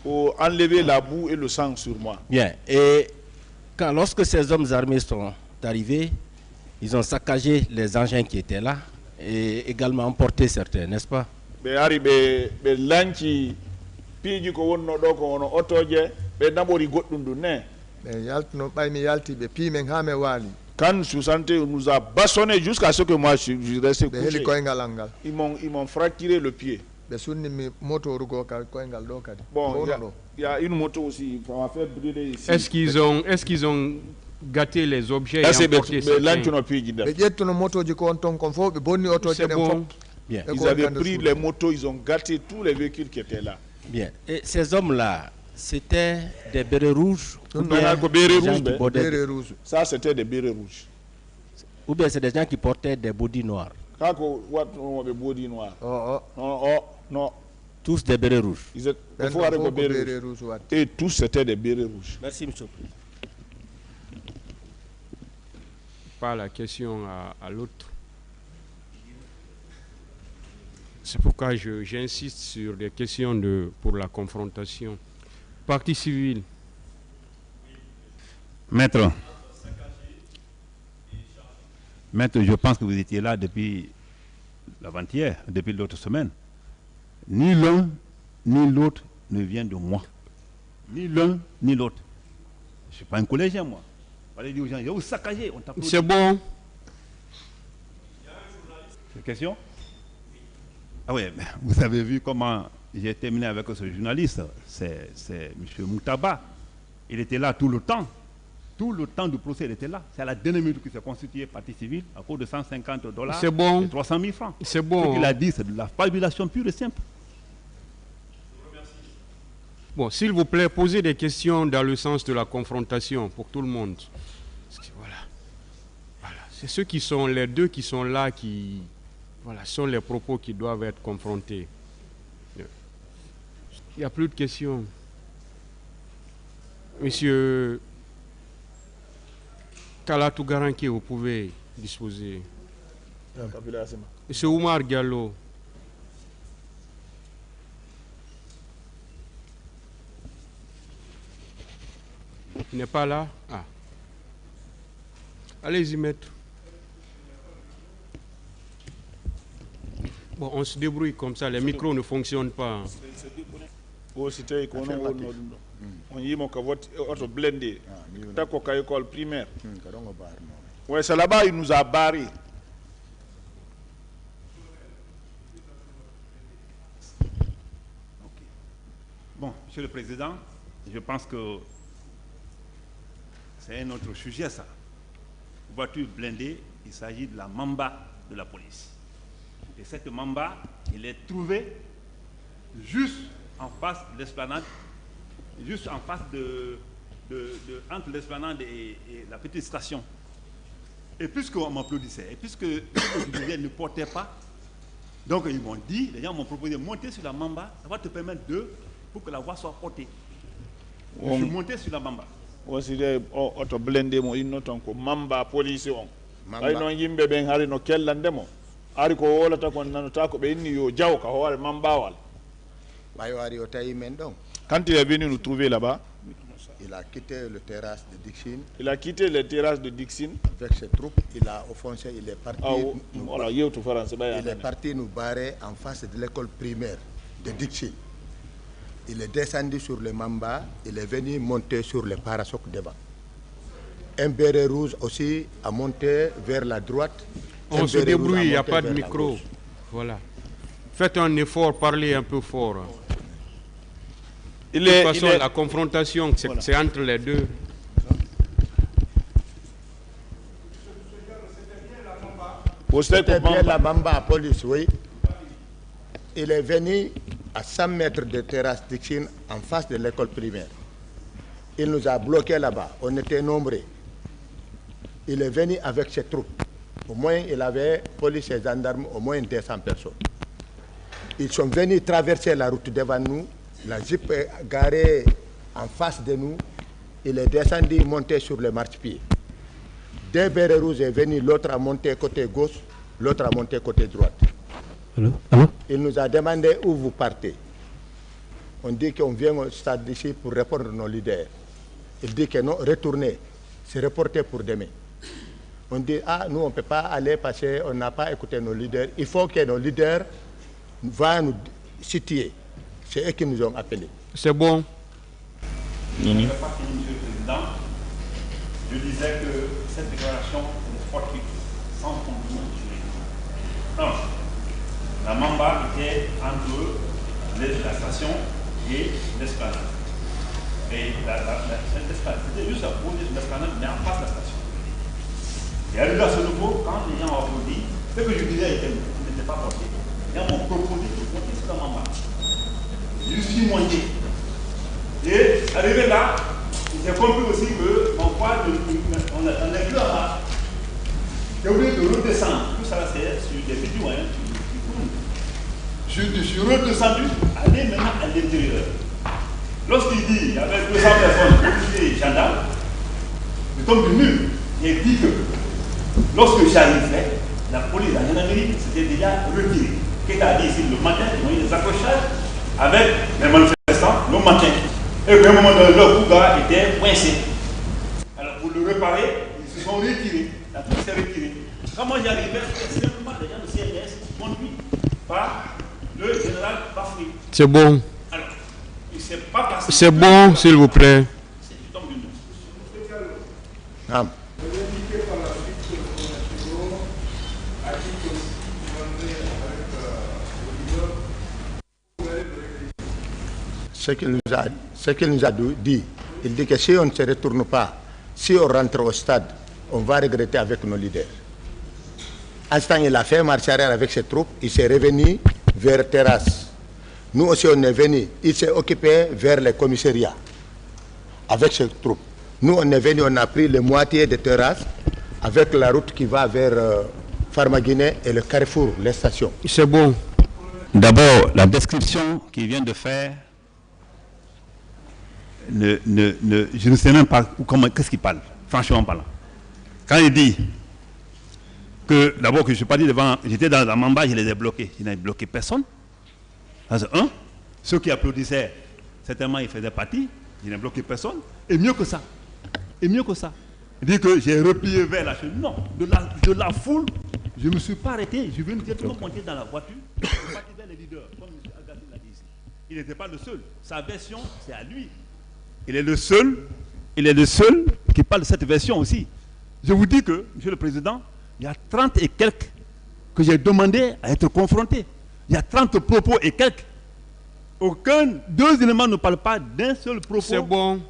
Pour enlever la boue et le sang sur moi. Bien. Et lorsque ces hommes armés sont arrivés, ils ont saccagé les engins qui étaient là et également emporté certains, n'est-ce pas? Be ari be lanci piiji ko wonno ɗo ko wono otoje ɓe naɓori goɗɗum ɗum ne ɓe yaltino ɓaymi yalti ɓe piimen ha me waali. Quand Sousante nous a bastonné jusqu'à ce que moi je restais couché. ɓe heli koyngal al ngal. Ils m'ont fracturé le pied. ɓe sunnimi moto rugo ka koyngal ɗo kadi. Bon, il y a une moto aussi on a fait brûler ici. Est-ce qu'ils ont gâté les objets et emporté certains? ɓe ƴettuno motoji ko on ton kon fof ɓe bonni otoje ɗen fof. Bien. Ils avaient pris les motos, ils ont gâté tous les véhicules qui étaient là. Bien. Et ces hommes-là, c'était des bérets rouges ou bien bérets rouges. Ça, c'était des bérets rouges. Ou bien c'est des gens qui portaient des bodys noirs. Des bodys noirs. Non. Tous des bérets rouges. Et tous, c'était des bérets rouges. Merci, monsieur le Président. Pas la question à l'autre. C'est pourquoi j'insiste sur des questions pour la confrontation. Partie civile. Maître, je pense que vous étiez là depuis l'avant-hier, depuis l'autre semaine. Ni l'un, ni l'autre ne vient de moi. Ni l'un, ni l'autre. Je ne suis pas un collégien, moi. Allez dire aux gens, je vais vous saccager. C'est bon. C'est une question? Ah oui, vous avez vu comment j'ai terminé avec ce journaliste. C'est M. Moutaba. Il était là tout le temps. Tout le temps du procès, il était là. C'est à la dernière minute qu'il s'est constitué partie civile à cause de $150 c'est bon. et 300 000 francs. C'est bon. Ce qu'il a dit, c'est de la fabulation pure et simple. Bon, s'il vous plaît, posez des questions dans le sens de la confrontation pour tout le monde. Voilà. C'est ceux qui sont, les deux qui sont là, qui sont les propos qui doivent être confrontés. Il n'y a plus de questions. Monsieur Kalatou Garanké, vous pouvez disposer. Monsieur Oumar Diallo. Il n'est pas là? Ah. Allez-y, maître. Bon, on se débrouille comme ça, les micros ne fonctionnent pas. On y est auto blindé. D'accord, qu'à l'école primaire. Ouais, c'est là-bas, il nous a barré. Bon, Monsieur le Président, je pense que c'est un autre sujet, ça. Voiture blindée, il s'agit de la Mamba de la police. Et cette Mamba, il est trouvé juste en face de l'esplanade, juste en face entre l'esplanade et la petite station. Et puisqu'on m'applaudissait, et puisque le ne portait pas, donc ils m'ont dit, les gens m'ont proposé de monter sur la Mamba, ça va te permettre pour que la voie soit portée. Je suis monté sur la Mamba. Auto blende mo inno ton ko mamba police on ay non yimbe ben hari no kellande mo ari ko wolata kon nanota ko be inni yo jaw ka hoore mambawal bayo ari o tayi men donc quand il est venu nous trouver là-bas, il a quitté le terrasse de Dixon. Il a quitté les terrasses de Dixon avec ses troupes, il a offensé, il est parti. Il est parti nous barrer en face de l'école primaire de Dixon. Il est descendu sur le Mamba, il est venu monter sur le parasoc devant. Un béret rouge aussi a monté vers la droite. On se débrouille, il n'y a pas de micro. Voilà. Faites un effort, parlez un peu fort. De toute façon, la confrontation, c'est entre les deux. C'était bien la Mamba police, oui. Il est venu à 100 mètres de terrasse Dixon en face de l'école primaire. Il nous a bloqués là-bas. On était nombreux. Il est venu avec ses troupes. Au moins, il avait police et gendarmes, au moins 200 personnes. Ils sont venus traverser la route devant nous. La Jeep est garée en face de nous. Il est descendu, monté sur le marchepied. Deux bérets rouges est venu, l'autre a monté côté gauche, l'autre a monté côté droite. Allô? Allô? Il nous a demandé où vous partez. On dit qu'on vient au stade d'ici pour répondre à nos leaders. Il dit que non, retournez. C'est reporté pour demain. On dit, ah, nous, on ne peut pas aller parce qu'on n'a pas écouté nos leaders. Il faut que nos leaders vont nous situer. C'est eux qui nous ont appelés. C'est bon. Monsieur le Président, je disais que cette déclaration est sportive, sans fondement juridique. La Mamba était entre la station et l'esplanade. Et cette esplanade, c'était juste à côté de l'esplanade, mais en face de la station. Et arrivé à ce niveau, quand les gens ont applaudi, ce que je disais n'était pas porté. Les gens m'ont proposé de monter sur la Mamba. Je suis monté. Et arrivé là, j'ai compris aussi que mon poids, on n'est plus en bas. J'ai oublié de redescendre. Tout ça, c'est sur des vidéos qui tournent. Je suis redescendu, aller maintenant à l'intérieur. Lorsqu'il dit qu'il y avait 200 personnes, policiers et gendarmes, je tombe du mur. Il dit que lorsque j'arrivais, la police, la gendarmerie s'était déjà retirée. qui a dit ici le matin, ils ont eu des accrochages avec les manifestants le matin. Et à un moment donné, le Bouga était coincé. Alors pour le réparer, ils se sont retirés. La troupe s'est retirée. Comment j'y arrivais? C'était simplement des gens de CRS conduits par le général Bafoué. C'est bon. Alors, il ne s'est pas passé. C'est bon, s'il vous plaît. Ah. Ce qu'il nous a dit, il dit que si on ne se retourne pas, si on rentre au stade, on va regretter avec nos leaders. À ce temps, il a fait marche arrière avec ses troupes, il s'est revenu vers Terrasse. Nous aussi, on est venu, il s'est occupé vers les commissariats avec ses troupes. Nous, on est venu, on a pris la moitié de Terrasse avec la route qui va vers Farmaguinée et le Carrefour, les stations. C'est bon. D'abord, la description qu'il vient de faire, je ne sais même pas qu'est-ce qu'il parle, franchement parlant. Quand il dit que d'abord que je ne suis pas dit devant, j'étais dans la Mamba, je les ai bloqués. Je n'ai bloqué personne. Ceux qui applaudissaient, certainement ils faisaient partie, je n'ai bloqué personne. Et mieux que ça, il dit que j'ai replié vers la cheminée. Non, de la foule, je ne me suis pas arrêté. Je viens directement monter dans la voiture. Je suis parti vers les leaders, comme M. Agathe l'a dit ici. Il n'était pas le seul. Sa version, c'est à lui. Il est le seul qui parle de cette version aussi. Je vous dis que, Monsieur le Président, il y a 30 et quelques que j'ai demandé à être confrontés. Il y a 30 propos et quelques. Deux éléments ne parlent pas d'un seul propos. C'est bon.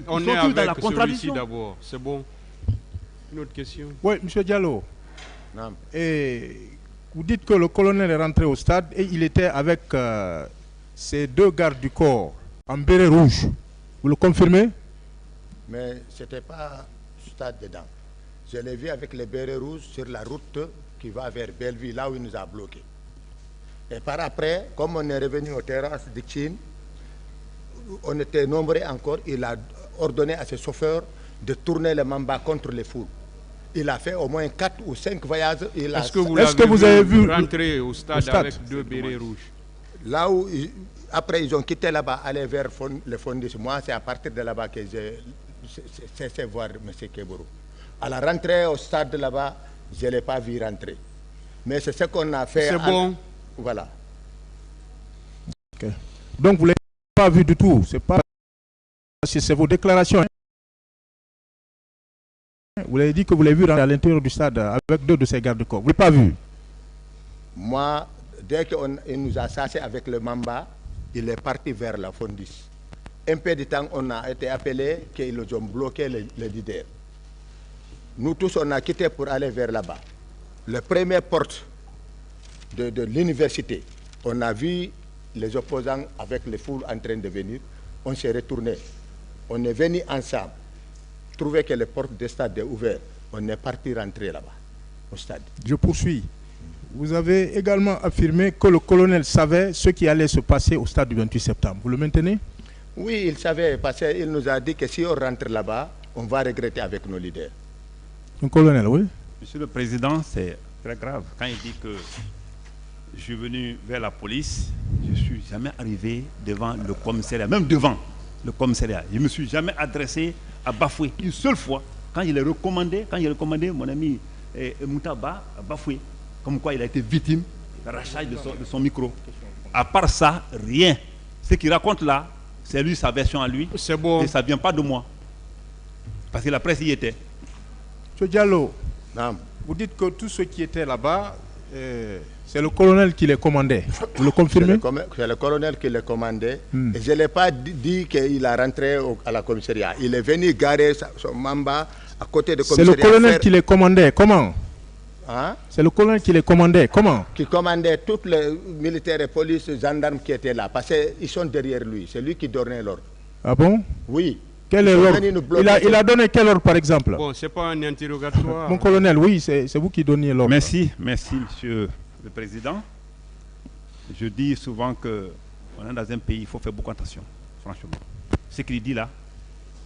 On est avec dans la contradiction. d'abord. C'est bon. Une autre question. Oui, M. Diallo. Non. Et vous dites que le colonel est rentré au stade et il était avec ses deux gardes du corps en béret rouge. Vous le confirmez? Mais ce n'était pas stade dedans. Je l'ai vu avec les bérets rouges sur la route qui va vers Belleville, là où il nous a bloqués. Et par après, comme on est revenu aux terrasses de Chine, on était nombreux encore, il a ordonné à ses chauffeurs de tourner le Mamba contre les foules. Il a fait au moins 4 ou 5 voyages. Est-ce que vous avez vu rentrer au stade avec deux bérets rouges? Là où, après ils ont quitté là-bas, aller vers le Fondis. Moi, c'est à partir de là-bas que j'ai cessé de voir M. Keboro. À la rentrée au stade là-bas, je ne l'ai pas vu rentrer. Mais c'est ce qu'on a fait. C'est bon. Voilà. Okay. Donc vous ne l'avez pas vu du tout. C'est vos déclarations. Vous l'avez dit que vous l'avez vu rentrer à l'intérieur du stade avec deux de ses gardes-corps. Vous ne l'avez pas vu? Moi, dès qu'il nous a chassés avec le Mamba, il est parti vers la Fondis. Un peu de temps, on a été appelé qu'ils ont bloqué les leaders. Nous tous, on a quitté pour aller vers là-bas. La première porte de l'université, on a vu les opposants avec les foules en train de venir. On s'est retourné. On est venu ensemble. Trouver que les portes du stade est ouvertes. On est parti rentrer là-bas, au stade. Je poursuis. Vous avez également affirmé que le colonel savait ce qui allait se passer au stade du 28 septembre. Vous le maintenez? Oui, il savait, parce qu'il nous a dit que si on rentre là-bas, on va regretter avec nos leaders. Un colonel, oui. Monsieur le Président, c'est très grave. Quand il dit que je suis venu vers la police, je ne suis jamais arrivé devant le commissariat, même devant le commissariat. Je ne me suis jamais adressé à Bafoué. Une seule fois, quand il est recommandé, mon ami Moutaba à Bafoué, comme quoi il a été victime d'arrachage de son micro. À part ça, rien. Ce qu'il raconte là, c'est lui, sa version à lui. C'est bon. Et ça ne vient pas de moi. Parce que la presse y était. M. Diallo, non. Vous dites que tous ceux qui étaient là-bas, c'est le colonel qui les commandait. Vous le confirmez? C'est le colonel qui les commandait. Et je ne l'ai pas dit qu'il a rentré à la commissariat. Il est venu garer son Mamba à côté du commissariat. C'est le colonel qui les commandait. Comment? Hein? C'est le colonel qui les commandait. Comment? Qui commandait tous les militaires et polices, gendarmes qui étaient là. Parce qu'ils sont derrière lui. C'est lui qui donnait l'ordre. Ah bon? Oui. Quel est l'ordre? Il a donné quel ordre, par exemple? Bon, ce n'est pas un interrogatoire. Mon colonel, oui, c'est vous qui donniez l'ordre. Merci, monsieur le Président. Je dis souvent qu'on est dans un pays, il faut faire beaucoup attention, franchement. Ce qu'il dit là,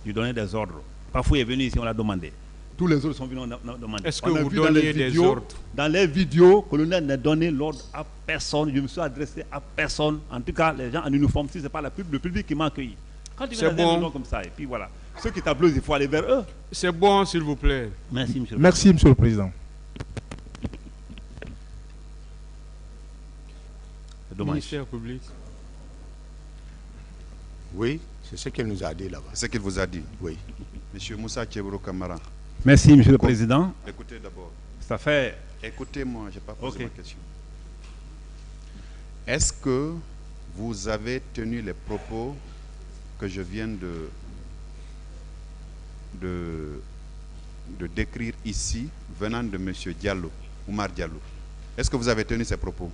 lui donner des ordres. Parfois, il est venu ici, on l'a demandé. Tous les autres sont venus demander. Est-ce que vous donniez des ordres? Dans les vidéos, le colonel n'a donné l'ordre à personne. Je me suis adressé à personne. En tout cas, les gens en uniforme, si ce n'est pas le public qui m'a accueilli. Quand tu viens dans comme ça, et puis voilà. Ceux qui t'applaudissent, il faut aller vers eux. C'est bon, s'il vous plaît. Merci, monsieur. Merci, monsieur le président. C'est dommage. Ministère public. Oui, c'est ce qu'il nous a dit là-bas. C'est ce qu'il vous a dit. Oui. Monsieur Moussa Tchebro Kamara. Merci, monsieur le président. Écoutez d'abord. Ça fait... Écoutez-moi, je n'ai pas posé ma question. Est-ce que vous avez tenu les propos que je viens de décrire ici, venant de monsieur Diallo, Oumar Diallo? Est-ce que vous avez tenu ces propos?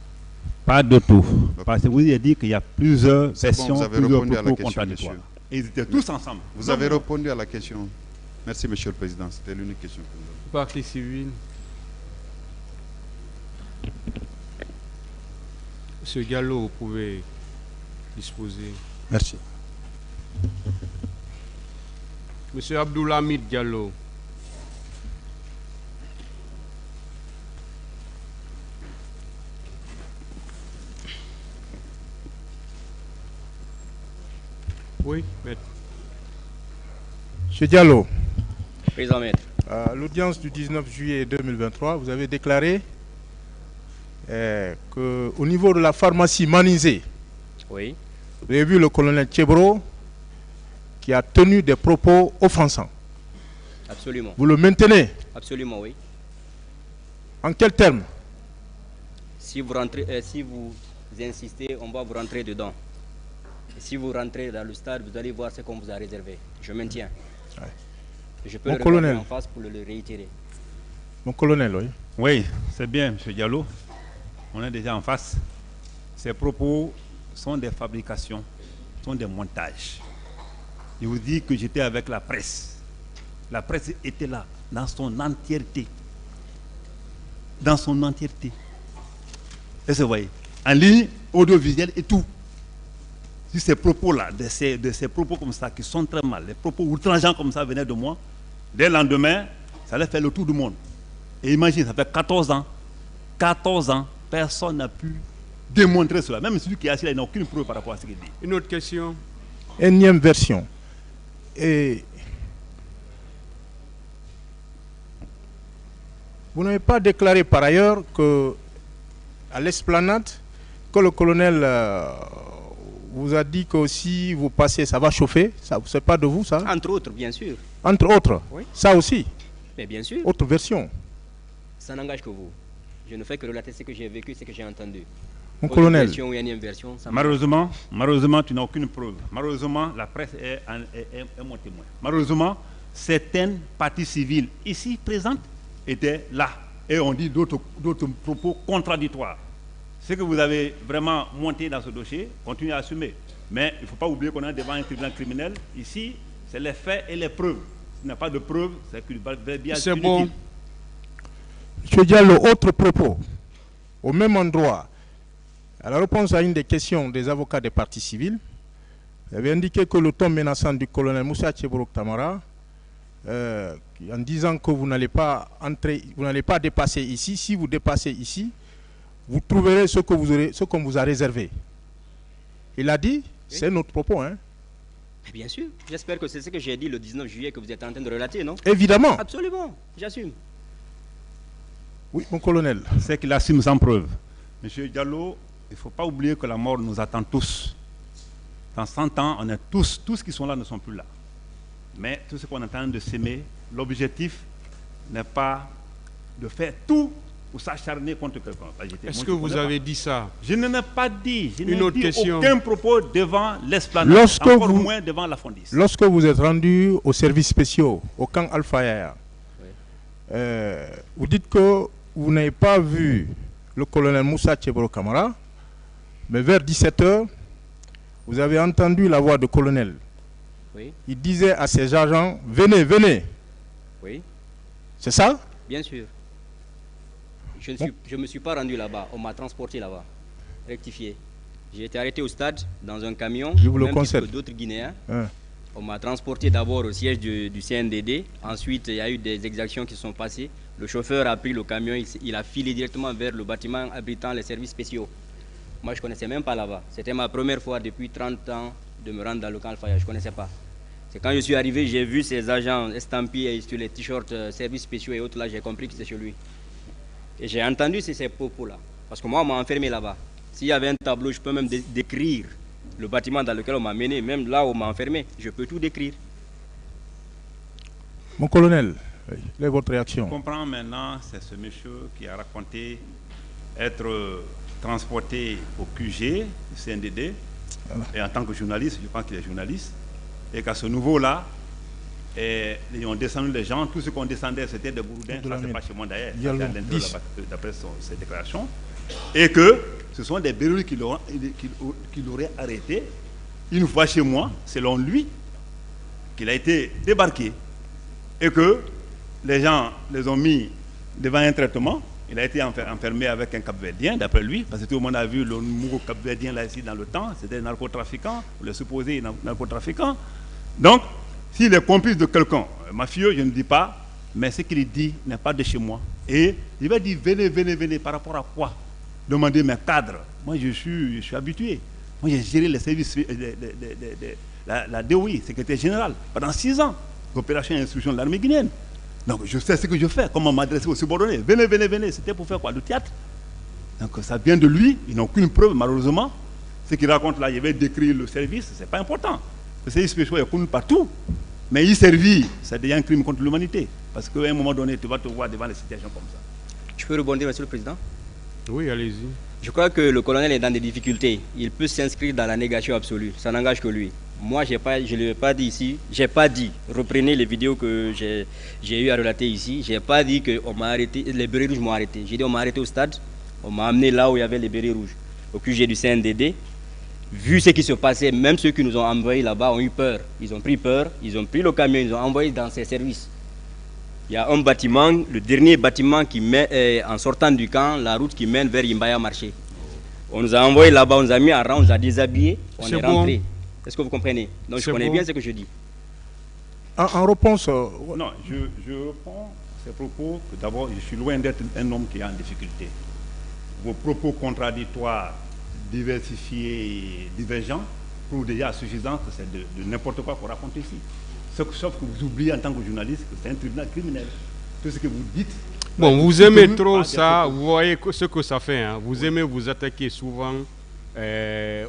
Pas de tout. Parce que vous avez dit qu'il y a plusieurs versions, vous avez plusieurs répondu à la propos question, contradictoires. monsieur. Et ils étaient tous ensemble. Vous avez répondu à la question. Merci, monsieur le président. C'était l'unique question que vous avez. Partie civile. Monsieur Gallo, vous pouvez disposer. Merci. Monsieur Abdoulhamid Gallo. Oui, maître. Monsieur Diallo. Président maître. À l'audience du 19 juillet 2023, vous avez déclaré qu'au niveau de la pharmacie Manizé, oui, vous avez vu le colonel Tchebro qui a tenu des propos offensants. Absolument. Vous le maintenez? Absolument, oui. En quels termes? Si vous rentrez, si vous insistez, on va vous rentrer dedans. Et si vous rentrez dans le stade, vous allez voir ce qu'on vous a réservé. Je maintiens. Ouais. Je peux Mon le colonel en face pour le réitérer. Mon colonel, oui. Oui, c'est bien, M. Diallo. On est déjà en face. Ces propos sont des fabrications, sont des montages. Je vous dis que j'étais avec la presse. La presse était là, dans son entièreté. Dans son entièreté. Et vous voyez, en ligne, audiovisuel et tout. Si ces propos-là, de ces propos comme ça, qui sont très mal, les propos outrageants comme ça venaient de moi, dès le lendemain, ça allait faire le tour du monde. Et imagine, ça fait 14 ans, personne n'a pu démontrer cela. Même celui qui est assis là, il n'a aucune preuve par rapport à ce qu'il dit. Une autre question. Énième version. Et vous n'avez pas déclaré par ailleurs que, à l'esplanade, que le colonel vous a dit que si vous passez, ça va chauffer. Ça, c'est pas de vous, ça? Entre autres, bien sûr. Entre autres, oui. Ça aussi. Mais bien sûr. Autre version. Ça n'engage que vous. Je ne fais que relater ce que j'ai vécu, ce que j'ai entendu. Mon colonel. Version ou une version, ça malheureusement, tu n'as aucune preuve. Malheureusement, la presse est mon témoin. Malheureusement, certaines parties civiles ici présentes étaient là. Et on dit d'autres propos contradictoires. Ce que vous avez vraiment monté dans ce dossier, continuez à assumer. Mais il ne faut pas oublier qu'on est devant un tribunal criminel. Ici, c'est les faits et les preuves. S'il n'y a pas de preuves, c'est que bien. C'est bon. Monsieur Diallo, autre propos. Au même endroit, à la réponse à une des questions des avocats des partis civils, vous avez indiqué que le ton menaçant du colonel Moussa Tchebro Kamara, en disant que vous n'allez pas entrer, vous n'allez pas dépasser ici. Si vous dépassez ici, vous trouverez ce qu'on vous a réservé. Il a dit, oui. C'est notre propos, hein? Bien sûr. J'espère que c'est ce que j'ai dit le 19 juillet que vous êtes en train de relater, non? Évidemment. Absolument. J'assume. Oui, mon colonel. C'est qu'il assume sans preuve. Monsieur Diallo, il ne faut pas oublier que la mort nous attend tous. Dans 100 ans, on est tous qui sont là ne sont plus là. Mais tout ce qu'on est en train de s'aimer, l'objectif n'est pas de faire tout pour s'acharner contre quelqu'un. Est-ce que vous avez dit ça? Je ne l'ai pas dit. Je n'ai dit aucun propos devant l'esplanade, encore moins devant la Fondis. Lorsque vous êtes rendu aux services spéciaux, au camp Alpha Yaya, vous dites que vous n'avez pas vu le colonel Moussa Tchebro Kamara, mais vers 17 h, vous avez entendu la voix du colonel. Oui. Il disait à ses agents, venez, venez. Oui. C'est ça? Bien sûr. Je ne me suis pas rendu là-bas, on m'a transporté là-bas. Rectifié. J'ai été arrêté au stade dans un camion, je vous le même concède. que d'autres Guinéens. On m'a transporté d'abord au siège du CNDD. Ensuite, il y a eu des exactions qui sont passées. Le chauffeur a pris le camion, il a filé directement vers le bâtiment abritant les services spéciaux. Moi, je ne connaissais même pas là-bas. C'était ma première fois depuis 30 ans de me rendre dans le camp Al-Faya. Je ne connaissais pas. C'est quand je suis arrivé, j'ai vu ces agents estampillés sur les t-shirts services spéciaux et autres. Là, j'ai compris que c'était chez lui. Et j'ai entendu ces propos-là. Parce que moi, on m'a enfermé là-bas. S'il y avait un tableau, je peux même décrire le bâtiment dans lequel on m'a mené, même là où on m'a enfermé, je peux tout décrire. Mon colonel, quelle est votre réaction? Je comprends maintenant, c'est ce monsieur qui a raconté être transporté au QG, du CNDD, et en tant que journaliste, je pense qu'il est journaliste, et qu'à ce niveau-là, ils ont descendu les gens, tout ce qu'on descendait, c'était des bourgoudins, ça c'est pas chez moi d'ailleurs, d'après ses déclarations, et que ce sont des béruls qui l'auraient arrêté une fois chez moi, selon lui, qu'il a été débarqué, et que les gens les ont mis devant un traitement. Il a été enfermé avec un Cap-Verdien, d'après lui, parce que tout le monde a vu le nouveau Cap-Verdien là ici dans le temps, c'était un narcotrafiquant, le supposé narcotrafiquant. Donc, s'il est complice de quelqu'un, mafieux, je ne dis pas, mais ce qu'il dit n'est pas de chez moi. Et il va dire, venez, par rapport à quoi? Demander mes cadres. Moi, je suis habitué. Moi, j'ai géré les services, la DOI, secrétaire général, pendant 6 ans, l'opération et instruction de l'armée guinéenne. Donc, je sais ce que je fais, comment m'adresser aux subordonnés. Venez. C'était pour faire quoi? Le théâtre. Donc, ça vient de lui. Ils n'ont aucune preuve, malheureusement. Ce qu'il raconte là, il va décrire le service, c'est pas important. Le service spécial est connu partout. Mais y servir, c'est déjà un crime contre l'humanité. Parce qu'à un moment donné, tu vas te voir devant des situations comme ça. Je peux rebondir, Monsieur le Président? Oui, allez-y. Je crois que le colonel est dans des difficultés. Il peut s'inscrire dans la négation absolue. Ça n'engage que lui. Moi, je ne l'ai pas dit ici. Je n'ai pas dit, reprenez les vidéos que j'ai eu à relater ici. Je n'ai pas dit que on m'a arrêté, les bérets rouges m'ont arrêté. J'ai dit on m'a arrêté au stade. On m'a amené là où il y avait les bérets rouges, au QG du CNDD. Vu ce qui se passait, même ceux qui nous ont envoyés là-bas ont eu peur. Ils ont pris peur, ils ont pris le camion, ils ont envoyé dans ces services. Il y a un bâtiment, le dernier bâtiment qui met, en sortant du camp, la route qui mène vers Imbaya Marché. On nous a envoyés là-bas, on nous a mis à rang, on nous a déshabillés, on est rentré. Est-ce que vous comprenez? Donc je connais bien ce que je dis. En réponse... Non, je réponds à ces propos que d'abord, je suis loin d'être un homme qui est en difficulté. Vos propos contradictoires, diversifiés et divergents prouvent déjà à suffisance que c'est de n'importe quoi qu'on raconte ici. Sauf que vous oubliez en tant que journaliste que c'est un tribunal criminel. Tout ce que vous dites... Bon, vous aimez trop ça, vous voyez ce que ça fait. Hein. Vous aimez vous attaquer souvent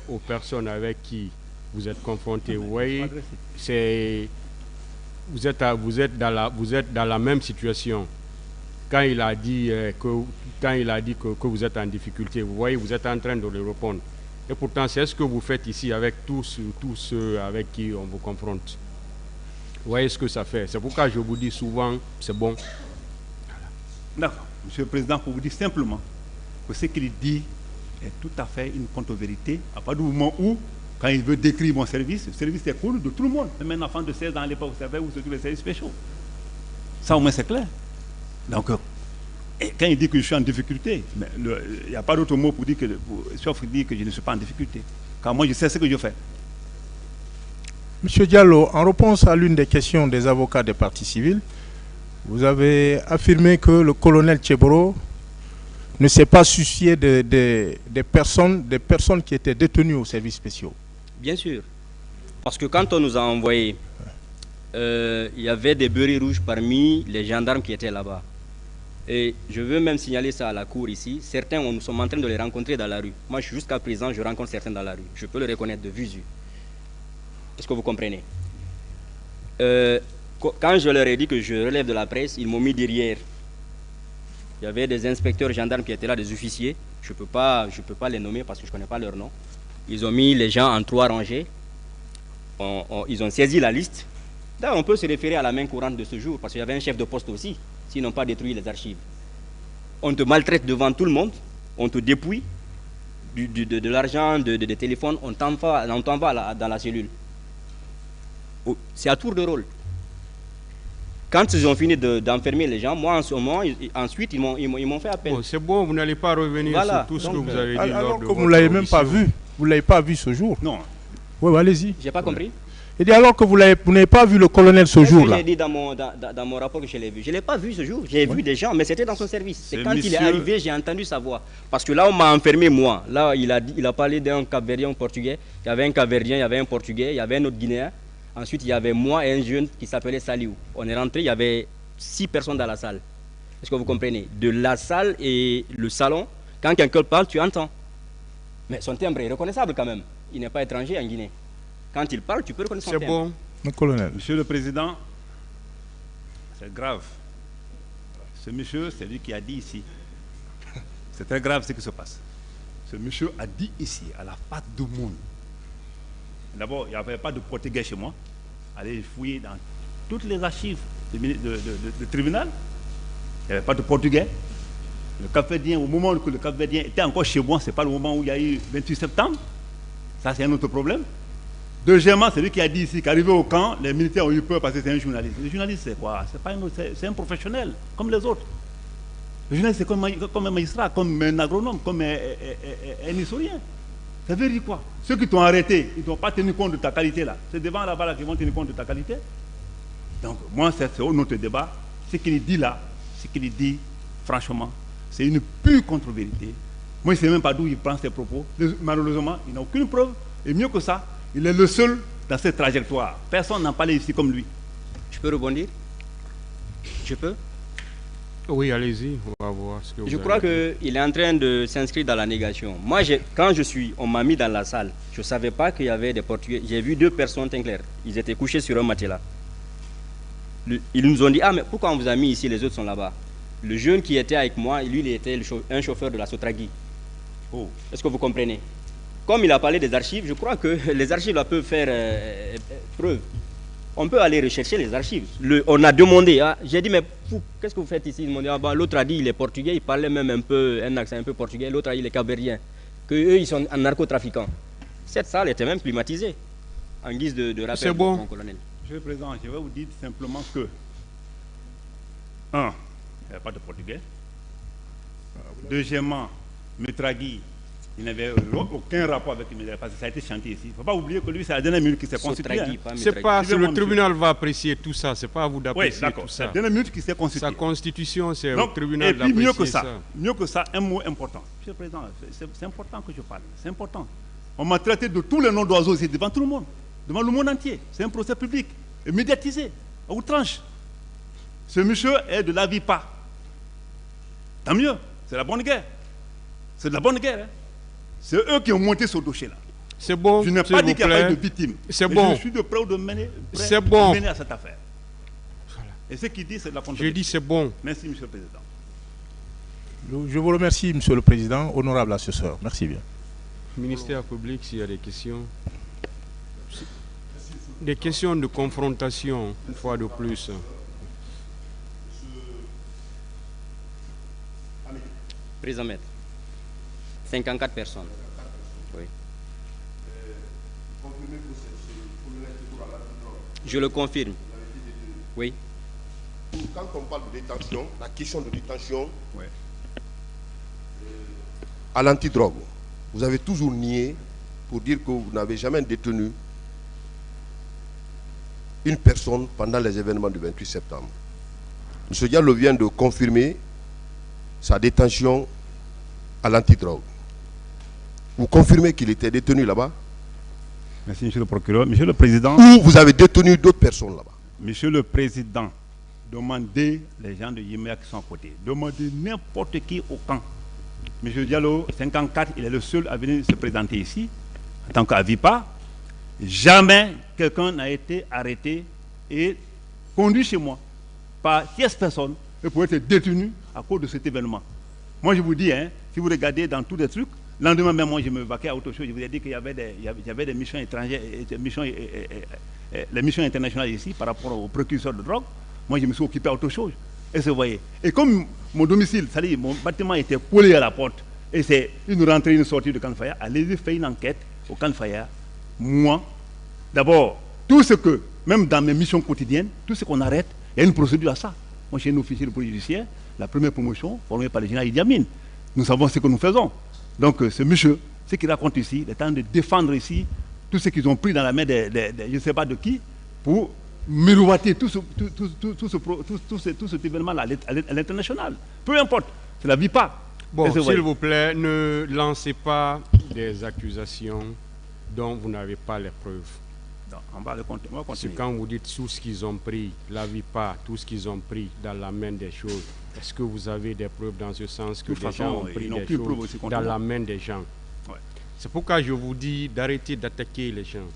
aux personnes avec qui vous êtes confrontés. Vous voyez, vous êtes dans la même situation. Quand il a dit que vous êtes en difficulté, vous voyez, vous êtes en train de le répondre. Et pourtant, c'est ce que vous faites ici avec tous ceux avec qui on vous confronte. Vous voyez ce que ça fait. C'est pourquoi je vous dis souvent, c'est bon. D'accord. Monsieur le Président, pour vous dire simplement que ce qu'il dit est tout à fait une contre-vérité. À partir du moment où, quand il veut décrire mon service, le service est connu de tout le monde. Même un enfant de 16 ans à l'époque, vous savez où se trouvent les services spéciaux. Ça au moins c'est clair. Donc, quand il dit que je suis en difficulté, il n'y a pas d'autre mot pour dire sauf dire que je ne suis pas en difficulté. Car moi je sais ce que je fais. Monsieur Diallo, en réponse à l'une des questions des avocats des parties civiles, vous avez affirmé que le colonel Tcheboro ne s'est pas soucié des personnes qui étaient détenues aux services spéciaux. Bien sûr. Parce que quand on nous a envoyés, il y avait des bérets rouges parmi les gendarmes qui étaient là-bas. Et je veux même signaler ça à la cour ici. Certains, nous sommes en train de les rencontrer dans la rue. Moi, jusqu'à présent, je rencontre certains dans la rue. Je peux le reconnaître de visu. Est-ce que vous comprenez? Quand je leur ai dit que je relève de la presse, ils m'ont mis derrière. Il y avait des inspecteurs gendarmes qui étaient là, des officiers. Je peux pas les nommer parce que je ne connais pas leur nom. Ils ont mis les gens en 3 rangées. Ils ont saisi la liste. D'ailleurs, on peut se référer à la main courante de ce jour parce qu'il y avait un chef de poste aussi, s'ils n'ont pas détruit les archives. On te maltraite devant tout le monde, on te dépouille de l'argent, des téléphones, on t'envoie dans la cellule. C'est à tour de rôle. Quand ils ont fini d'enfermer les gens, moi en ce moment, ensuite ils m'ont fait appel. Bon, c'est bon, vous n'allez pas revenir sur tout ce que vous avez dit. Alors que vous ne l'avez même pas vu. Vous ne l'avez pas vu ce jour. Non. Oui, allez-y. J'ai pas compris. Il dit alors que vous n'avez pas vu le colonel ce jour-là. J'ai dit dans mon rapport que je l'ai vu. Je ne l'ai pas vu ce jour. J'ai vu des gens, mais c'était dans son service. C'est quand il est arrivé, j'ai entendu sa voix. Parce que là, on m'a enfermé, moi. Là, il a parlé d'un Cap-Verdien portugais. Il y avait un Cap-Verdien, il y avait un Portugais, il y avait un autre Guinéen. Ensuite, il y avait moi et un jeune qui s'appelait Saliou. On est rentré, il y avait 6 personnes dans la salle. Est-ce que vous comprenez? De la salle et le salon, quand quelqu'un parle, tu entends. Mais son timbre est reconnaissable quand même. Il n'est pas étranger en Guinée. Quand il parle, tu peux reconnaître son timbre. C'est bon, mon colonel. Monsieur le Président, c'est grave. Ce monsieur, c'est lui qui a dit ici. C'est très grave ce qui se passe. Ce monsieur a dit ici, à la face du monde. D'abord, il n'y avait pas de portugais chez moi. Allez fouiller dans toutes les archives du tribunal. Il n'y avait pas de portugais. Le Cap-Verdien, au moment où le Cap-Verdien était encore chez moi, ce n'est pas le moment où il y a eu 28 septembre. Ça, c'est un autre problème. Deuxièmement, c'est lui qui a dit ici qu'arrivé au camp, les militaires ont eu peur parce que c'est un journaliste. Le journaliste, c'est quoi? C'est un professionnel, comme les autres. Le journaliste, c'est comme un magistrat, comme un agronome, comme un historien. Ça veut dire quoi? Ceux qui t'ont arrêté, ils n'ont pas tenu compte de ta qualité là. C'est devant là-bas là qu'ils vont tenir compte de ta qualité. Donc, moi, c'est notre débat. Ce qu'il dit là, ce qu'il dit, franchement, c'est une pure contre-vérité. Moi, je ne sais même pas d'où il prend ses propos. Malheureusement, il n'a aucune preuve. Et mieux que ça, il est le seul dans cette trajectoire. Personne n'en parlait ici comme lui. Je peux rebondir? Je peux? Oui, allez-y, on va voir ce que vous Je crois qu'il est en train de s'inscrire dans la négation. Moi, quand on m'a mis dans la salle, je ne savais pas qu'il y avait des Portugais. J'ai vu 2 personnes, très clair. Ils étaient couchés sur un matelas. Ils nous ont dit, ah, mais pourquoi on vous a mis ici, les autres sont là-bas? Le jeune qui était avec moi, lui, il était un chauffeur de la Sotragui. Oh. Est-ce que vous comprenez? Comme il a parlé des archives, je crois que les archives là, peuvent faire preuve. On peut aller rechercher les archives. On a demandé, hein, j'ai dit, mais qu'est-ce que vous faites ici? L'autre a dit, il est portugais, il parlait même un accent un peu portugais. L'autre a dit, il est capverdien. Qu'eux, ils sont narcotrafiquants. Cette salle était même climatisée, en guise de rappel. C'est bon. Mon colonel. Monsieur le Président, je vais vous dire simplement que, 1, il n'y avait pas de portugais. Deuxièmement, Metragui, il n'avait aucun rapport avec le parce que ça a été chanté ici. Il ne faut pas oublier que lui, c'est la dernière minute qui s'est constitué. C'est pas, le tribunal va apprécier tout ça, c'est pas à vous d'apprécier tout ça. C'est la dernière minute qui s'est constituée. Sa constitution, c'est au tribunal d'apprécier ça. Mieux que ça, un mot important. Monsieur le Président, c'est important que je parle, c'est important. On m'a traité de tous les noms d'oiseaux ici devant tout le monde, devant le monde entier. C'est un procès public, et médiatisé, à outrance. Ce monsieur est de la VIPA. Tant mieux, c'est la bonne guerre. C'est de la bonne guerre. Hein. C'est eux qui ont monté ce dossier-là. C'est bon. Je n'ai pas dit qu'il n'y a pas eu de victime. C'est bon. Je suis de près de mener à cette affaire. Voilà. Et ce qu'il dit, c'est de la contre-vérité. Je dis c'est bon. Merci, Monsieur le Président. Je vous remercie, Monsieur le Président, honorable assesseur. Merci bien. Ministère public, s'il y a des questions. Des questions de confrontation, une fois de plus. Président maître. 54 personnes. Oui. Je le confirme. Oui. Quand on parle de détention, la question de détention à l'antidrogue, vous avez toujours nié pour dire que vous n'avez jamais détenu une personne pendant les événements du 28 septembre. M. Diallo vient de confirmer sa détention à l'antidrogue. Vous confirmez qu'il était détenu là-bas? Merci, Monsieur le procureur. Monsieur le Président. Ou vous avez détenu d'autres personnes là-bas? Monsieur le Président, demandez les gens de Yéméa qui sont à côté. Demandez n'importe qui au camp. Monsieur Diallo, 54, il est le seul à venir se présenter ici, en tant qu'AVIPA. Jamais quelqu'un n'a été arrêté et conduit chez moi par 15 personnes et pour être détenu à cause de cet événement. Moi, je vous dis, hein, si vous regardez dans tous les trucs, le lendemain même, moi, je me vaquais à autre chose. Je vous ai dit qu'il y avait des missions étrangères, les missions internationales ici par rapport aux précurseurs de drogue. Moi, je me suis occupé à autre chose. Et vous voyez. Et comme mon domicile, c'est-à-dire mon bâtiment était collé à la porte, et c'est une rentrée, une sortie de Canfaya, allez-y faire une enquête au Canfaya. Moi, d'abord, tout ce que, même dans mes missions quotidiennes, tout ce qu'on arrête, il y a une procédure à ça. Moi, je suis un officier de police judiciaire, la première promotion formée par le général Idi Amin. Nous savons ce que nous faisons. Donc, ce monsieur, ce qu'il raconte ici, il est en train de défendre ici tout ce qu'ils ont pris dans la main je ne sais pas de qui, pour miroiter tout cet événement-là à l'international. Peu importe, c'est la vie pas. Bon, s'il vous plaît, ne lancez pas des accusations dont vous n'avez pas les preuves. Non, on va le continuer. Parce que quand vous dites tout ce qu'ils ont pris, la vie pas, tout ce qu'ils ont pris dans la main des choses, est-ce que vous avez des preuves dans ce sens que des gens ont pris des choses dans la main des gens? C'est pourquoi je vous dis d'arrêter d'attaquer les gens.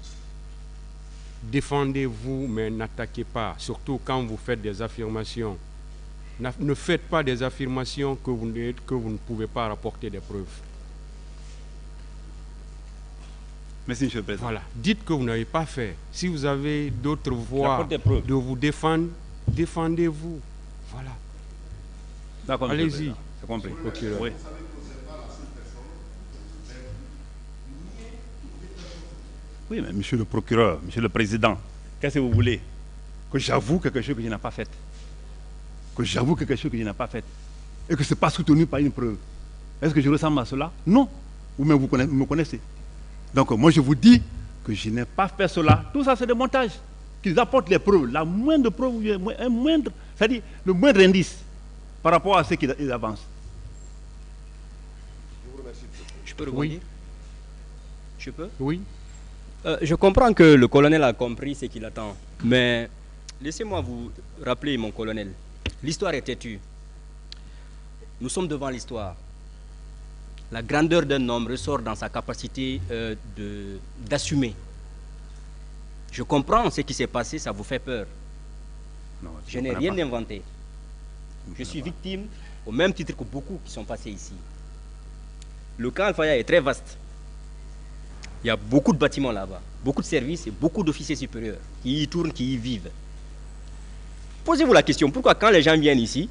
Défendez-vous, mais n'attaquez pas, surtout quand vous faites des affirmations. Ne faites pas des affirmations que vous ne pouvez pas rapporter des preuves. Merci, Monsieur le Président. Voilà. Dites que vous n'avez pas fait. Si vous avez d'autres voies de vous défendre, défendez-vous. Voilà. D'accord, allez-y. C'est compris. Oui. Oui, mais Monsieur le procureur, Monsieur le Président, qu'est-ce que vous voulez? Que j'avoue quelque chose que je n'ai pas fait. Que j'avoue quelque chose que je n'ai pas fait. Et que ce n'est pas soutenu par une preuve. Est-ce que je ressemble à cela? Non. Ou même vous me connaissez. Donc moi je vous dis que je n'ai pas fait cela. Tout ça c'est des montages. Qu'ils apportent les preuves. La moindre preuve, c'est-à-dire le moindre indice par rapport à ce qu'ils avancent. Je vous remercie. Je peux rebondir? Oui. Je peux? Oui. Je comprends que le colonel a compris ce qu'il attend. Mais laissez-moi vous rappeler, mon colonel. L'histoire est têtue. Nous sommes devant l'histoire. La grandeur d'un homme ressort dans sa capacité d'assumer. Je comprends ce qui s'est passé, ça vous fait peur. Non, je n'ai rien inventé. Je suis victime au même titre que beaucoup qui sont passés ici. Le camp Al-Faya est très vaste. Il y a beaucoup de bâtiments là-bas, beaucoup de services et beaucoup d'officiers supérieurs qui y tournent, qui y vivent. Posez-vous la question, pourquoi quand les gens viennent ici,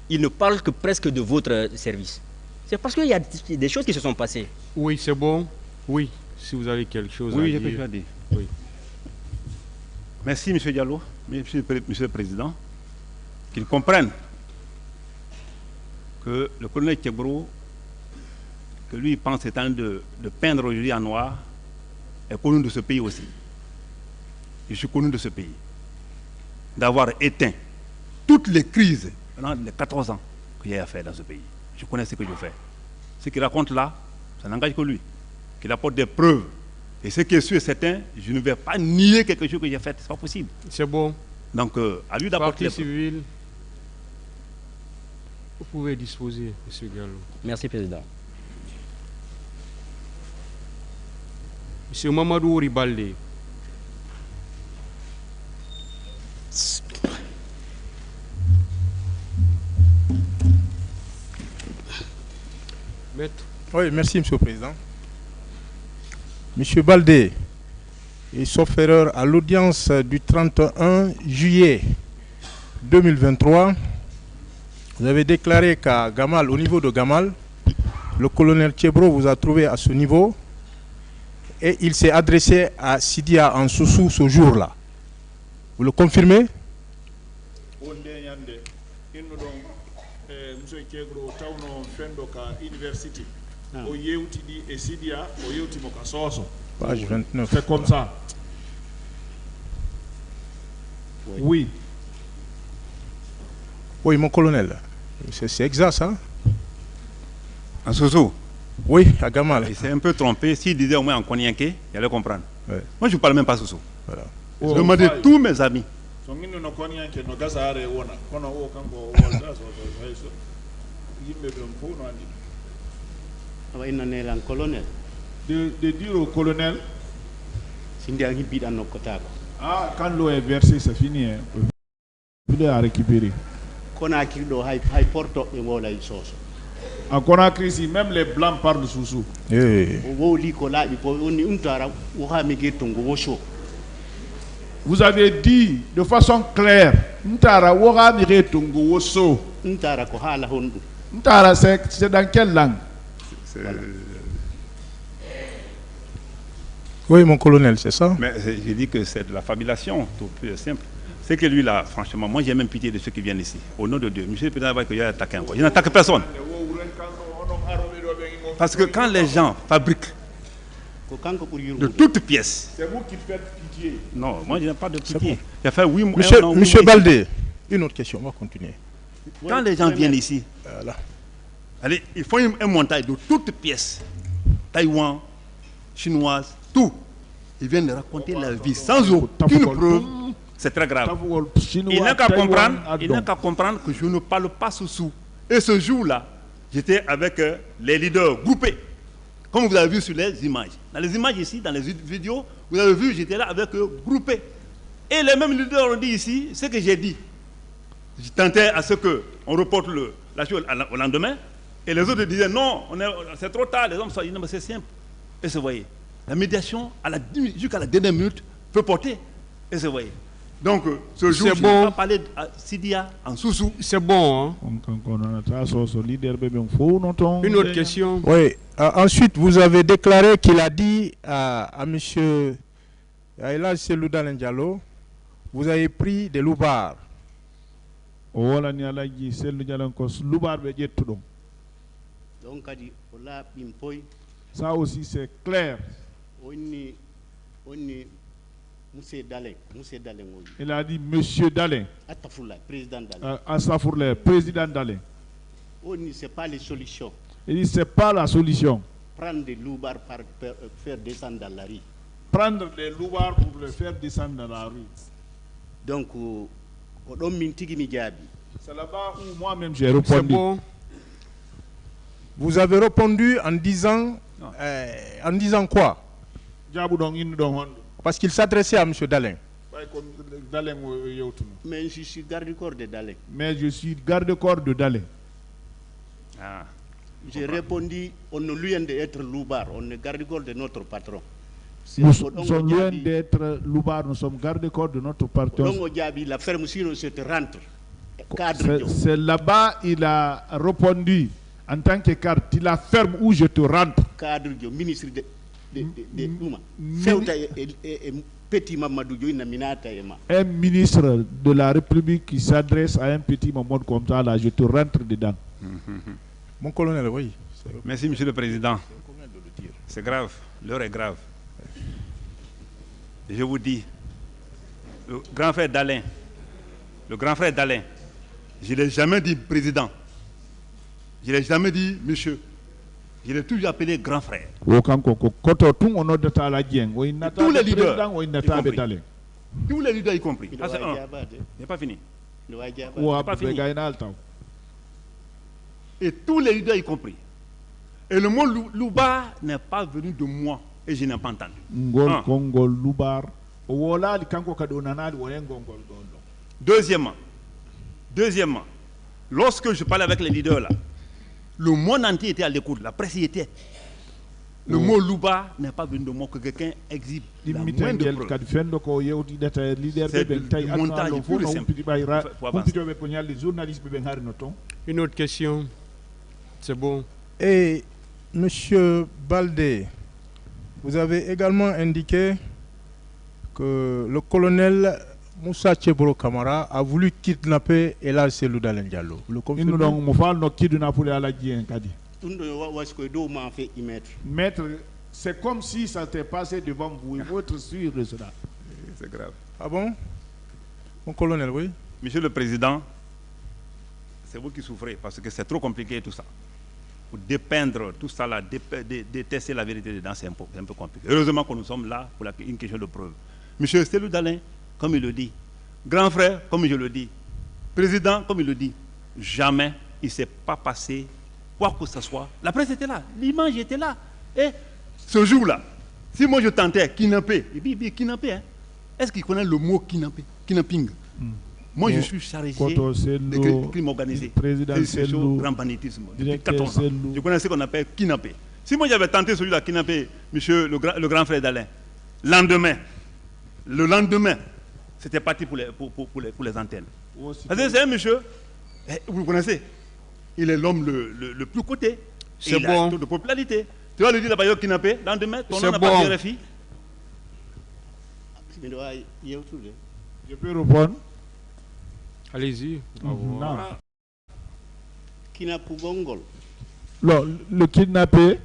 ils ne parlent que presque de votre service? C'est parce qu'il y a des choses qui se sont passées. Oui, c'est bon. Oui, si vous avez quelque chose à dire. Oui, j'ai quelque chose à dire. Oui. Merci, M. Diallo, Monsieur le Président, qu'ils comprennent que le colonel Tchebro, que lui pense étant de peindre aujourd'hui en noir, est connu de ce pays aussi. Je suis connu de ce pays. D'avoir éteint toutes les crises pendant les 14 ans qu'il y a à faire dans ce pays. Je connais ce que je fais. Ce qu'il raconte là, ça n'engage que lui. Qu'il apporte des preuves. Et ce qui est sûr et certain, je ne vais pas nier quelque chose que j'ai fait. Ce n'est pas possible. C'est bon. Donc, à lui d'apporter. Partie civile, vous pouvez disposer, M. Gallo. Merci, Président. M. Mamadou Ribalde. Maître. Oui, merci, Monsieur le Président. Monsieur Baldé, et sauf erreur, à l'audience du 31 juillet 2023, vous avez déclaré qu'à Gamal, au niveau de Gamal, le colonel Tchebro vous a trouvé à ce niveau et il s'est adressé à Sidia en Soussou ce jour-là. Vous le confirmez? Page 29. C'est comme ça. Oui. Oui, mon colonel. C'est exact, ça. En Soussou? Oui, à Gamal. Il s'est un peu trompé. S'il disait au moins en Konyanké, il allait comprendre. Ouais. Moi, je ne parle même pas Soussou. Voilà. Je demandais tous mes amis. De dire au colonel, ah, quand l'eau est versée, c'est fini. Vous devez récupérer. À Conakry, si même les blancs parlent de Soussou. Vous avez dit de façon claire, Ntara c'est dans quelle langue? Oui, mon colonel, c'est ça. Mais je dis que c'est de la fabulation, tout plus simple. C'est que lui, là, franchement, moi, j'ai même pitié de ceux qui viennent ici. Au nom de Dieu, monsieur le président, que j'ai attaqué encore. Je n'attaque personne. Parce que quand les gens fabriquent de toutes pièces. C'est vous qui faites pitié. Non, moi je n'ai pas de pitié. J'ai fait 8 mois. Monsieur Baldé, une autre question, on va continuer. Quand les gens viennent ici, allez, ils font un montage de toutes pièces. Taïwan, chinoise, tout. Ils viennent raconter la vie sans aucune preuve. C'est très grave. Il n'a qu'à comprendre que je ne parle pas sous. Et ce jour-là, j'étais avec les leaders groupés. Comme vous avez vu sur les images. Dans les images ici, dans les vidéos, vous avez vu, j'étais là avec eux groupés. Et les mêmes leaders ont dit ici ce que j'ai dit. Je tentais à ce qu'on reporte la chose au lendemain. Et les autres disaient non, c'est trop tard, les hommes sont... Non, mais c'est simple. Et vous voyez, la médiation, jusqu'à la dernière minute, peut porter. Et vous voyez. Donc, ce jour, je n'ai pas parlé de Sidia en sous-sous. C'est bon, hein? Une autre question. Oui. Ensuite, vous avez déclaré qu'il a dit à M. Elhadji Cellou Dalein Diallo, vous avez pris des loupards. Donc, ça aussi, c'est clair. Il a dit Monsieur Dalein. Président Dalein. Astaghfirullah, président Dalein. Ce n'est pas les solutions. Il dit c'est pas la solution. Prendre des loupards pour faire descendre dans la rue. Prendre des loupards pour le faire descendre dans la rue. Donc, c'est là-bas où moi-même j'ai répondu. Bon. Vous avez répondu en disant quoi? Parce qu'il s'adressait à M. Dalein. Mais je suis garde-corps de Dalein. Mais je suis garde-corps de Dalein. Ah. J'ai répondu, on est loin d'être loupard, on est garde-corps de notre patron. Nous sommes loin d'être loupards, nous sommes garde-corps de notre patron. La ferme si on se rentre. C'est là-bas il a répondu en tant que cadre, la ferme où je te rentre. Cadre du ministre de un ministre de la République qui s'adresse à un petit moment comme ça, là, je te rentre dedans. Mon colonel, oui. Merci, Monsieur le Président. C'est grave, l'heure est grave. Je vous dis, le grand frère Dalein, je ne l'ai jamais dit président. Je ne l'ai jamais dit monsieur. Je l'ai toujours appelé grand frère. Tous les leaders, y compris. Il n'est pas fini. Et tous les leaders y compris. Et le mot loubar n'est pas venu de moi et je n'ai pas entendu. Deuxièmement, lorsque je parlais avec les leaders là, le monde entier était à l'écoute, la presse y était. Le mot louba n'est pas venu de moi que quelqu'un exhibe la moindre preuve. C'est le montage plus le simple. Une autre question. C'est bon. Et Monsieur Baldé, vous avez également indiqué que le colonel Moussa Tchebro Kamara a voulu kidnapper Elhadji Cellou Dalein Diallo. Le Maître, c'est comme si ça t'est passé devant vous. Il faut être sûr de cela. C'est grave. Ah bon? Mon colonel, oui. Monsieur le Président, c'est vous qui souffrez parce que c'est trop compliqué tout ça. Pour dépeindre tout ça là, détester la vérité dedans, c'est un peu compliqué. Heureusement que nous sommes là pour une question de preuve. Monsieur Cellou Dalein, comme il le dit, grand frère, comme je le dis, président, comme il le dit, jamais il ne s'est pas passé quoi que ce soit. La presse était là, l'image était là. Et ce jour-là, si moi je tentais kidnapper, il dit kidnapper, hein? Est-ce qu'il connaît le mot kidnapping? Moi je suis chargé de crime organisé, de grand banditisme. Depuis 14 ans, je connais ce qu'on appelle kidnapper. Si moi j'avais tenté celui-là, kidnapper monsieur le grand frère Dalein, le lendemain, c'était parti pour les antennes. C'est un monsieur, vous le connaissez, il est l'homme le plus coté. C'est bon. Il a taux de popularité. Tu vas lui dire là-bas, kidnappé, lendemain, ton nom n'a bon. pas de RFI. Je peux répondre? Allez-y. Le kidnappé,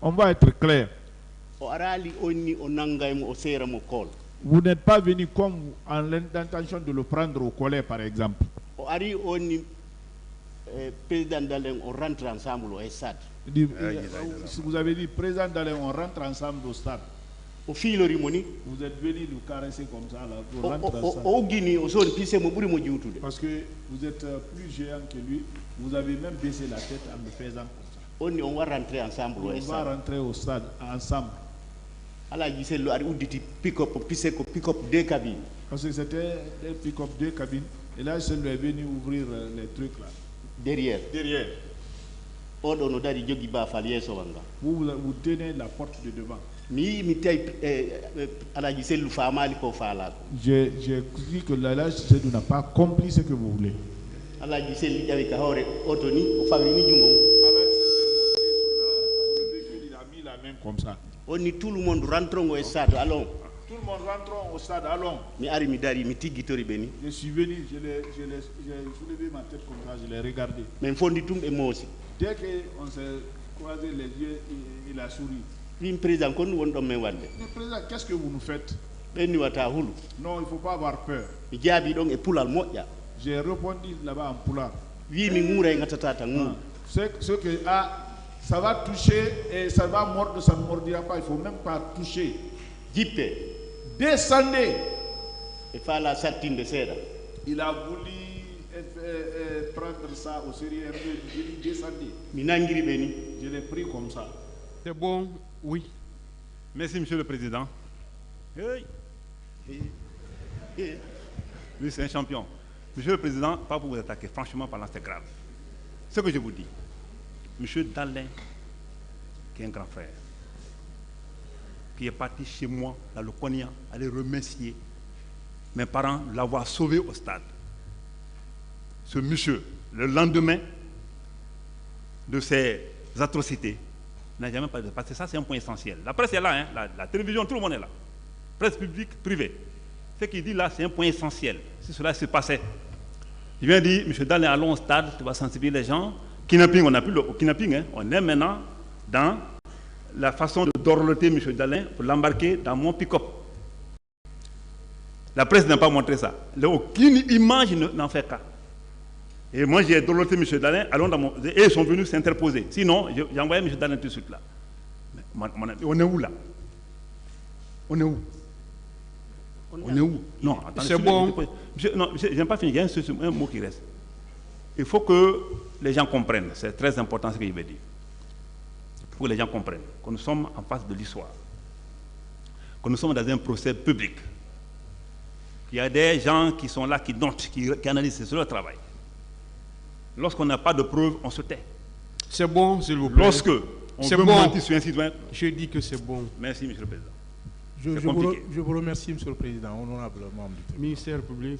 On va être clair. Vous n'êtes pas venu comme en l'intention de le prendre au collet, par exemple. Président Dalen, on rentre ensemble au stade. Vous avez dit, président Dalen, on rentre ensemble au stade. Au fil de l'harmonie, vous êtes venu nous caresser comme ça, là, pour rentrer ensemble. Parce que vous êtes plus géant que lui, vous avez même baissé la tête en me faisant comme ça. On va rentrer ensemble au stade. On va rentrer au stade ensemble. Pick-up deux cabines. Parce que c'était un pick-up deux cabines. Et là, je est venu ouvrir les trucs là. Derrière. Derrière. Vous tenez la porte de devant. J'ai dit que l'Allah n'a pas compris ce que vous voulez. Allah a mis la main comme ça. Tout le monde rentre au stade, allons. Tout le monde rentre au stade, allons. Je suis venu, j'ai soulevé ma tête comme ça, je l'ai regardé. Mais dès qu'on s'est croisé les yeux, il a souri. Mais président, qu'est-ce que vous nous faites? Non, il ne faut pas avoir peur. J'ai répondu là-bas en poulard. Ce que ça va toucher et ça va mordre, ça ne mordira pas, il ne faut même pas toucher. Descendez. Il a voulu prendre ça au sérieux. Je lui descendez. Je l'ai pris comme ça. C'est bon, oui. Merci, Monsieur le Président. Hey. Lui, c'est un champion. Monsieur le Président, pas pour vous attaquer, franchement parlant, c'est grave. Ce que je vous dis, Monsieur Dalen, qui est un grand frère, qui est parti chez moi, dans le Konya, aller remercier mes parents de l'avoir sauvé au stade. Ce monsieur, le lendemain de ces atrocités, n'a jamais parlé de... Parce que ça, c'est un point essentiel. La presse est là, hein? La télévision, tout le monde est là. Presse publique, privée. Ce qu'il dit là, c'est un point essentiel. Si cela se passait, il vient dire, M. Dalen, allons au stade, tu vas sensibiliser les gens. Kidnapping, on n'a plus le kidnapping, hein? On est maintenant dans la façon de dorloter M. Dalen pour l'embarquer dans mon pick-up. La presse n'a pas montré ça. Aucune image n'en fait cas. Et moi, j'ai dorloté M. Dalen, allons dans mon... et ils sont venus s'interposer. Sinon, j'ai envoyé M. Dalen tout de suite là. Mais, on est où là? On est où? On est où? Non, attendez. C'est bon. Non, je n'ai pas fini. Il y a un mot qui reste. Il faut que les gens comprennent. C'est très important ce qu'il veut dire. Il faut que les gens comprennent que nous sommes en face de l'histoire. Que nous sommes dans un procès public. Il y a des gens qui sont là, qui notent, qui analysent. C'est leur travail. Lorsqu'on n'a pas de preuves, on se tait. C'est bon, s'il vous plaît. Lorsque on veut mentir sur un citoyen... Je dis que c'est bon. Merci, Monsieur le Président. Je vous remercie, Monsieur le Président, honorable membre du ministère public.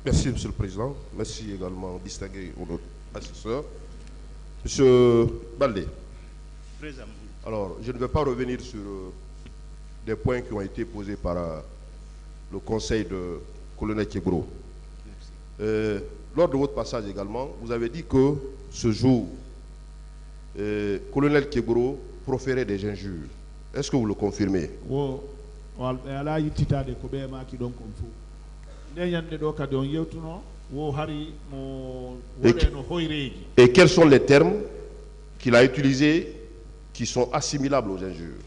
Merci, Monsieur le Président. Merci également, distingué notre assesseur. Monsieur Baldé. Alors, je ne vais pas revenir sur des points qui ont été posés par le conseil de colonel Kegro. Lors de votre passage également, vous avez dit que ce jour, colonel Kegro proférait des injures. Est-ce que vous le confirmez? Et quels sont les termes qu'il a utilisés qui sont assimilables aux injures?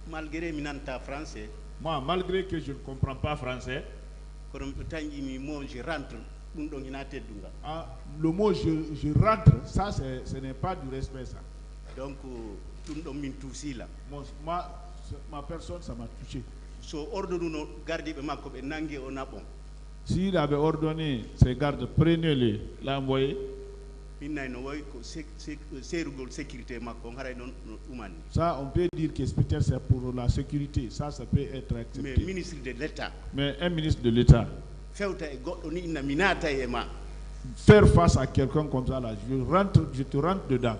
Malgré minanta français. Moi, malgré que je ne comprends pas français, je rentre. Le mot je rentre, ça ce n'est pas du respect ça. Donc, ma personne, ça m'a touché. S'il avait ordonné ses gardes, prenez-les, l'envoyer. Ça, on peut dire que peut-être c'est pour la sécurité. Ça peut être accepté. Mais ministre de l'État. Mais un ministre de l'État. Faire face à quelqu'un comme ça, là, je te rentre dedans.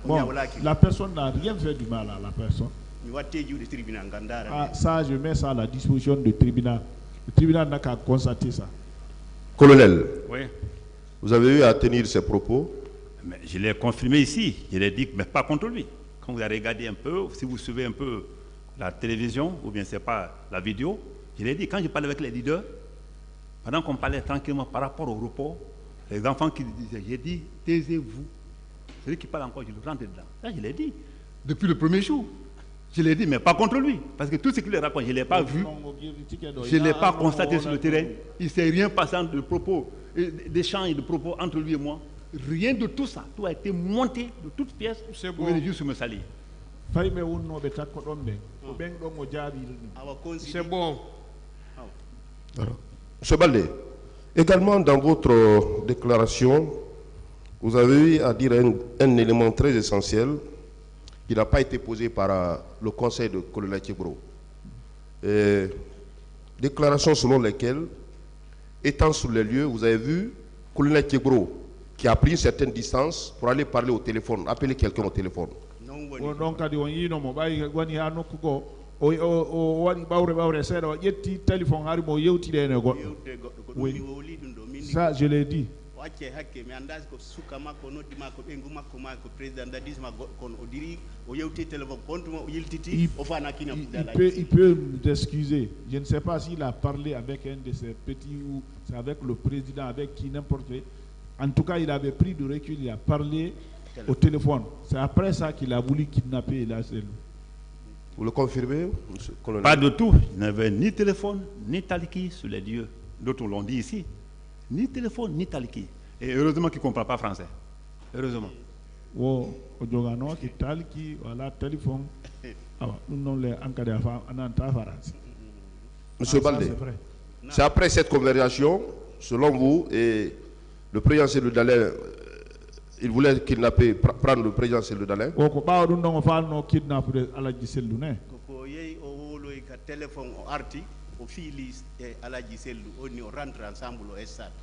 Bon, la personne n'a rien fait du mal à la personne. Ça, je mets ça à la disposition du tribunal. Le tribunal n'a qu'à constater ça. Colonel, oui. Vous avez eu à tenir ces propos? Mais je l'ai confirmé ici. Je l'ai dit, mais pas contre lui. Quand vous avez regardé un peu, si vous suivez un peu la télévision, ou bien c'est pas la vidéo, je l'ai dit, quand je parlais avec les leaders, pendant qu'on parlait tranquillement par rapport au repos, les enfants qui disaient, j'ai dit, taisez-vous. Celui qui parle encore, je le rentre dedans. Ça, je l'ai dit. Depuis le premier jour. Je l'ai dit, mais pas contre lui. Parce que tout ce qu'il raconte, je ne l'ai pas vu. Je ne l'ai pas constaté sur le terrain. Il ne s'est rien passé de propos, d'échanges de propos entre lui et moi. Rien de tout ça. Tout a été monté de toutes pièces. C'est bon. Juste me salir. C'est bon. Monsieur Baldé, également dans votre déclaration, vous avez eu à dire un élément très essentiel qui n'a pas été posé par le conseil de colonel Tchibro. Déclaration selon laquelle, étant sur les lieux, vous avez vu colonel Tchibro qui a pris une certaine distance pour aller parler au téléphone, appeler quelqu'un au téléphone. Ça, je l'ai dit. Il peut m'excuser. Je ne sais pas s'il a parlé avec un de ses petits ou c'est avec le président, avec qui n'importe qui. En tout cas, il avait pris de recul, il a parlé au téléphone. C'est après ça qu'il a voulu kidnapper la cellule. Vous le confirmez, monsieur le colonel? Pas de tout. Il n'avait ni téléphone, ni taliki sur les lieux. D'autres l'ont dit ici. Ni téléphone, ni taliki. Et heureusement qu'il ne comprend pas français. Heureusement. Monsieur Baldé, c'est après cette conversation, selon vous, et le président Cellou Dalein, il voulait kidnapper, prendre le président Cellou Dalein.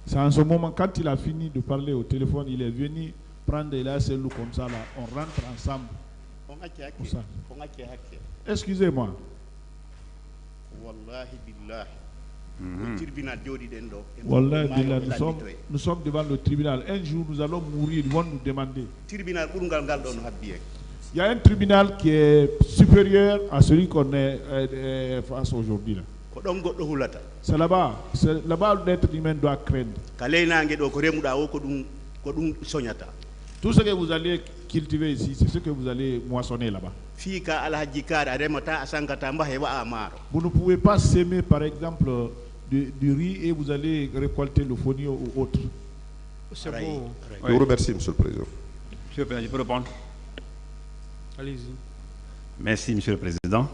C'est en ce moment, quand il a fini de parler au téléphone, il est venu prendre la cellule comme ça, là, on rentre ensemble. Excusez-moi. Wallahi billah, nous sommes devant le tribunal. Un jour, nous allons mourir, ils vont nous demander. Il y a un tribunal qui est supérieur à celui qu'on est face aujourd'hui. C'est là-bas l'être humain doit craindre. Tout ce que vous allez cultiver ici, c'est ce que vous allez moissonner là-bas. Vous ne pouvez pas s'aimer par exemple du riz et vous allez récolter le fonio ou autre. C'est bon. Je vous remercie, monsieur le président. Monsieur le président, je peux répondre? Allez-y. Merci, monsieur le président.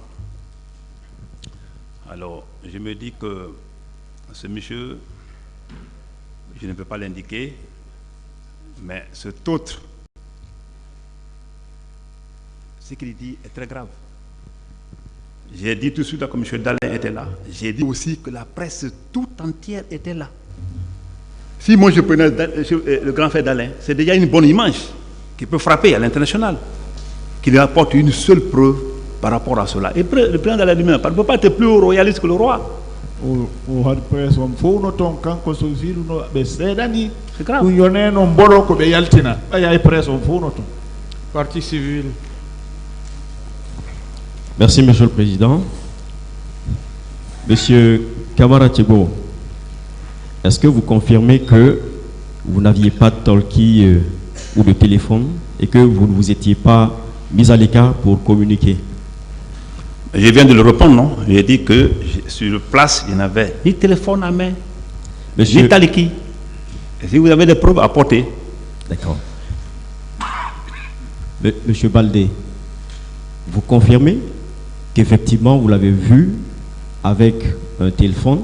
Alors, je me dis que ce monsieur, je ne peux pas l'indiquer, mais cet autre, ce qu'il dit est très grave. J'ai dit tout de suite que M. Dalein était là. J'ai dit aussi que la presse tout entière était là. Si moi je prenais le grand frère Dalein, c'est déjà une bonne image qui peut frapper à l'international, qui lui apporte une seule preuve par rapport à cela. Et le président Dalein lui-même ne peut pas être plus royaliste que le roi. C'est grave. Partie civile. Merci, monsieur le président. Monsieur Kamara Tchebo, est-ce que vous confirmez que vous n'aviez pas de talkie ou de téléphone et que vous ne vous étiez pas mis à l'écart pour communiquer? Je viens de le répondre, non? J'ai dit que sur place, il n'avait ni téléphone à main, ni taliki. Et si vous avez des preuves, apportez. D'accord. Monsieur Baldé, vous confirmez qu'effectivement vous l'avez vu avec un téléphone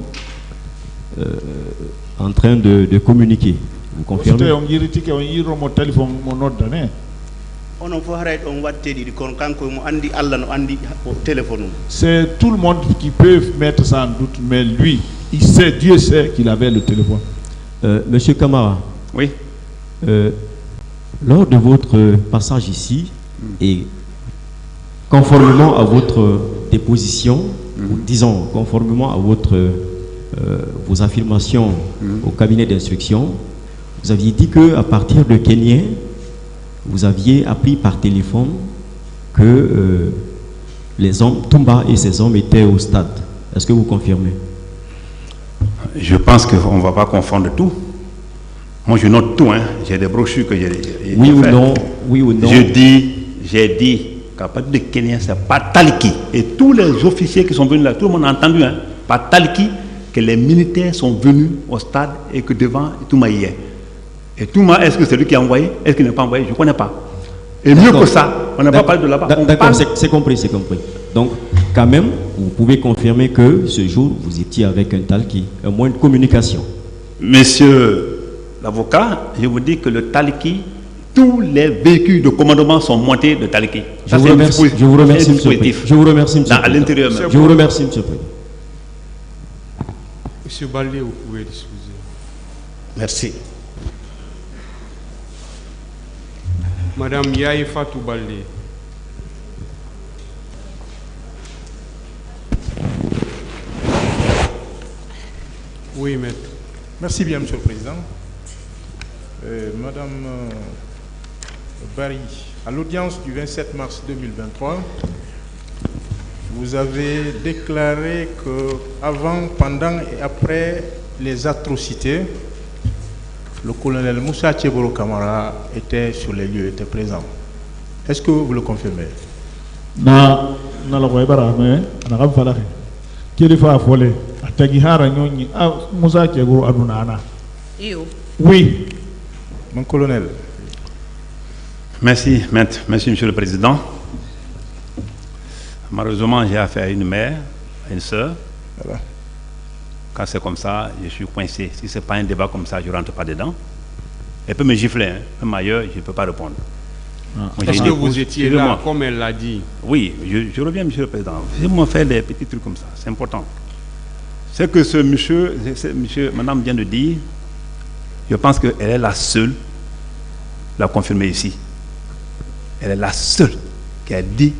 en train de communiquer? Vous confirmez? C'est tout le monde qui peut mettre ça en doute, mais lui, il sait, Dieu sait qu'il avait le téléphone. Monsieur Kamara. Oui. Lors de votre passage ici, et conformément à votre déposition, ou disons conformément à votre vos affirmations au cabinet d'instruction, vous aviez dit qu'à partir de Kenya, vous aviez appris par téléphone que les hommes, Toumba et ses hommes étaient au stade. Est-ce que vous confirmez? Je pense qu'on ne va pas confondre tout. Moi, je note tout. Hein. J'ai des brochures que j'ai oui ou non, oui ou non. J'ai dit qu'à partir de Kenya, c'est pas Taliki. Et tous les officiers qui sont venus là, tout le monde a entendu, hein, pas Taliki, que les militaires sont venus au stade et que devant, Touma y est. Et Touma, est-ce que c'est lui qui a envoyé? Est-ce qu'il n'a pas envoyé? Je ne connais pas. Et mieux que ça, on n'a pas parlé de là-bas. D'accord, c'est compris, c'est compris. Donc, quand même, vous pouvez confirmer que ce jour, vous étiez avec un Taliki, un moyen de communication. Monsieur l'avocat, je vous dis que le Taliki, tous les véhicules de commandement sont montés de Taliki. Je vous remercie, monsieur le Président. Je vous remercie, monsieur le Président. À l'intérieur même. Je vous remercie, monsieur le Président. Monsieur Baldé, vous pouvez disposer. Merci. Madame Yaye Fatou Baldé. Oui, maître. Merci bien, monsieur le Président. Madame Barry, à l'audience du 27 mars 2023, vous avez déclaré que avant, pendant et après les atrocités, le colonel Moussa Tcheboro Kamara était sur les lieux, était présent. Est-ce que vous le confirmez? Oui, mon colonel. Merci, maître. Merci, monsieur le Président. Malheureusement, j'ai affaire à une mère, à une soeur. Voilà. Quand c'est comme ça, je suis coincé. Si ce n'est pas un débat comme ça, je ne rentre pas dedans. Elle peut me gifler, hein. Même ailleurs, je ne peux pas répondre. Est-ce que vous étiez là, comme elle l'a dit? Oui, je reviens, monsieur le Président. Laissez-moi faire des petits trucs comme ça, c'est important. C'est que ce monsieur, madame vient de dire, je pense qu'elle est la seule, la confirmer ici. Elle est la seule qui a dit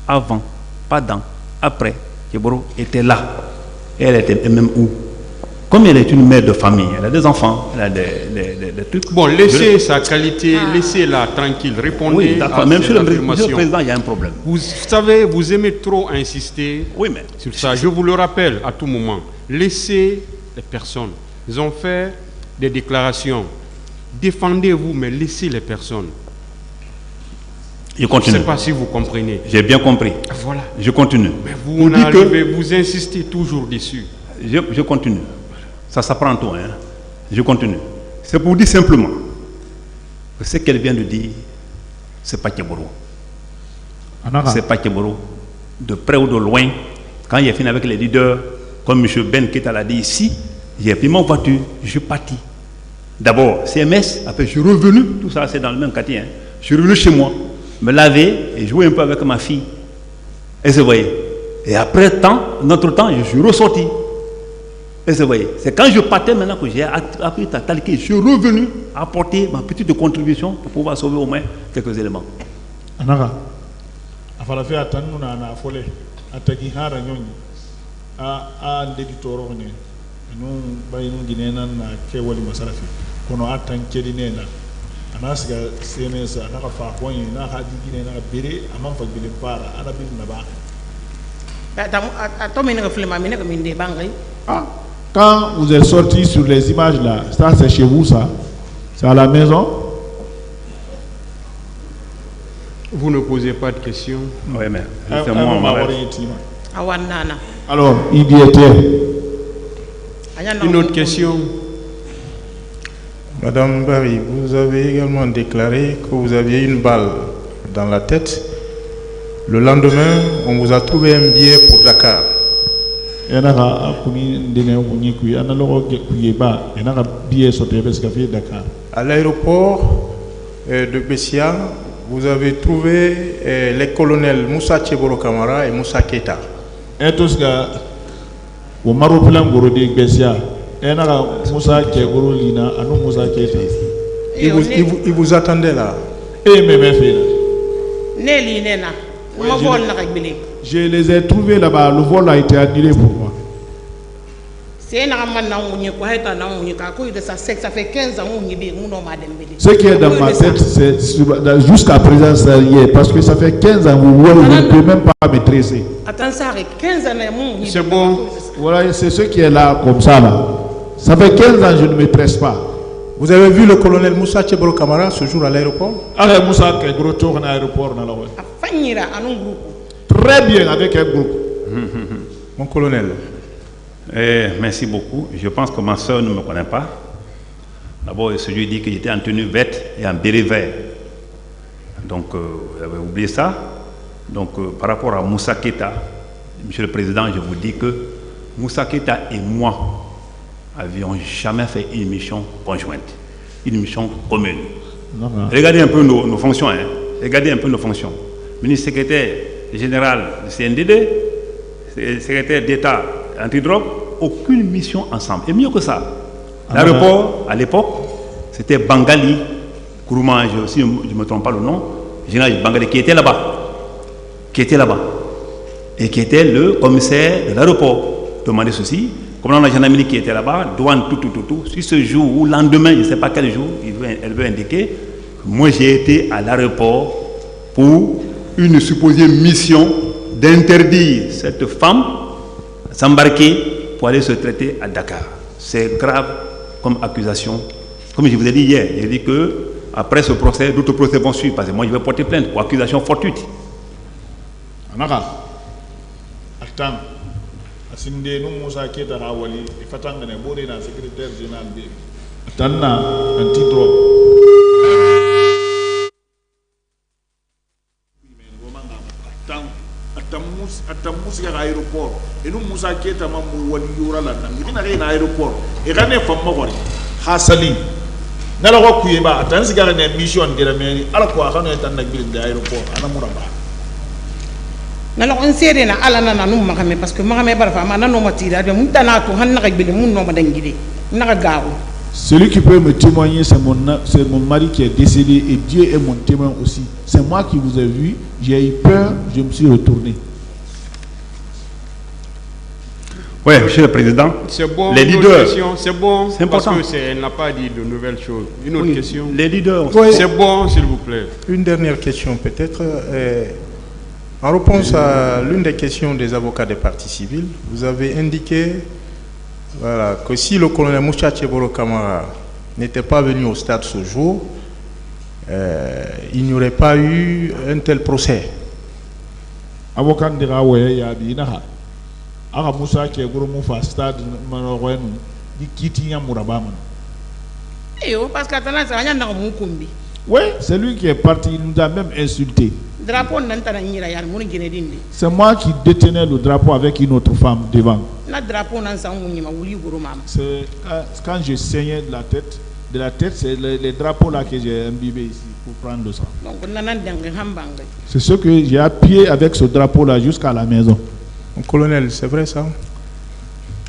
avant, pendant, après, Tcheboro était là. Elle était même où? Comme elle est une mère de famille, elle a des enfants, elle a des trucs. Bon, laissez sa qualité, laissez-la tranquille, répondez oui, à cette affirmation. Monsieur le Président, il y a un problème. Vous savez, vous aimez trop insister sur ça. Je vous le rappelle à tout moment. Laissez les personnes. Ils ont fait des déclarations. Défendez-vous, mais laissez les personnes. Je continue. Je ne sais pas si vous comprenez. J'ai bien compris. Voilà. Je continue. Mais vous insistez toujours dessus. Je continue. Ça s'apprend tout. Hein. Je continue. C'est pour dire simplement que ce qu'elle vient de dire, ce n'est pas Tcheboro. Ce n'est pas Tcheboro. De près ou de loin, quand il est fini avec les leaders, comme M. Ben Keta l'a dit ici, j'ai pris mon voiture, je suis parti. D'abord, CMS, après je suis revenu, tout ça c'est dans le même quartier. Hein. Je suis revenu chez moi, me laver et jouer un peu avec ma fille. Et vous voyez. Et après notre temps, je suis ressorti. Et vous voyez. C'est quand je partais maintenant que j'ai appris à Taliki, je suis revenu apporter ma petite contribution pour pouvoir sauver au moins quelques éléments. Anara, afala fait attendre na na folé, ataki hara nyonyi, a ndeditoro ne, nous bayinu ginena na kewali masarafi, kono atan kedinena, anasiga CMS anaka fa koyi na haji ginena bere amam fa bilin para arabil naba. Quand vous êtes sorti sur les images là, ça c'est chez vous ça? C'est à la maison? Vous ne posez pas de questions? Oui, mais c'est moi. Alors, il y était. Une autre question? Madame Barry, vous avez également déclaré que vous aviez une balle dans la tête. Le lendemain, on vous a trouvé un billet pour Dakar. À l'aéroport de Bessia, vous avez trouvé les colonels Moussa Tcheboro Kamara et Moussa Keta. Il vous attendait là. Je les ai trouvés là-bas, le vol a été annulé pour moi. Ce qui est dans ma tête, c'est jusqu'à présent, ça y est, parce que ça fait 15 ans, vous ne pouvez même pas maîtriser. C'est bon. Voilà, c'est ce qui est là, comme ça, là. Ça fait 15 ans, je ne maîtrise pas. Vous avez vu le colonel Moussa Tcheboro Kamara ce jour à l'aéroport? Très bien, avec un groupe. Mon colonel. Merci beaucoup. Je pense que ma soeur ne me connaît pas. D'abord, celui dit que j'étais en tenue verte et en béret vert. Donc, vous avez oublié ça. Donc, par rapport à Moussa Keita, Monsieur le Président, je vous dis que Moussa Keita et moi n'avions jamais fait une mission conjointe, une mission commune. Regardez un peu nos fonctions. Hein. Regardez un peu nos fonctions. Ministre secrétaire général du CNDD, secrétaire d'État antidrogue, aucune mission ensemble. Et mieux que ça, l'aéroport, à l'époque, c'était Bangali Kourouma, si je ne me trompe pas le nom, général Bangali, qui était là-bas. Et qui était le commissaire de l'aéroport. Demandez ceci, commandant de la gendarmerie qui était là-bas, douane, tout. Sur ce jour ou lendemain, je ne sais pas quel jour, elle veut indiquer, moi j'ai été à l'aéroport pour une supposée mission d'interdire cette femme s'embarquer pour aller se traiter à Dakar. C'est grave comme accusation. Comme je vous ai dit hier, j'ai dit que après ce procès, d'autres procès vont suivre parce que moi je vais porter plainte pour accusation fortuite. Anaka, attends, asinde nous Moussa Keita Rawali, et fatanga ne bore na secrétaire général de. Attends, antidrogue. Atamusi à l'aéroport et nous Moussa Keita mamu wali yura la ngi na rena aéroport et rane famma wori hasali nala ko kuyeba atan sigara ne mission de la mairie ala ko xano tan nak bil de aéroport ana muraba nala on sere na ala na num makame parce que makame barfa ma nano matira de mun tanatu han nak bil mun no madangide naka gaaw. Celui qui peut me témoigner, c'est mon mari qui est décédé et Dieu est mon témoin aussi. C'est moi qui vous ai vu, j'ai eu peur, je me suis retourné. Oui, Monsieur le Président, c'est bon, les leaders, c'est bon, c'est important. Parce qu'elle n'a pas dit de nouvelles choses. Une autre question. Les leaders, oui. C'est bon, s'il vous plaît. Une dernière question peut-être. En réponse à l'une des questions des avocats des parties civiles, vous avez indiqué voilà, que si le colonel Moussa Tcheboro Kamara n'était pas venu au stade ce jour, il n'y aurait pas eu un tel procès. Avocat de Raoué, Yabina, Ara Moussa Tcheboro Moufa stade Manorouen, dit Kiti Mourabaman. Parce que ça va dans mon combi. Oui, c'est lui qui est parti, il nous a même insulté. C'est moi qui détenais le drapeau avec une autre femme devant. C'est quand je saignais de la tête, c'est les drapeaux là que j'ai imbibé ici pour prendre le sang. C'est ce que j'ai appuyé avec ce drapeau là jusqu'à la maison. Colonel, c'est vrai ça?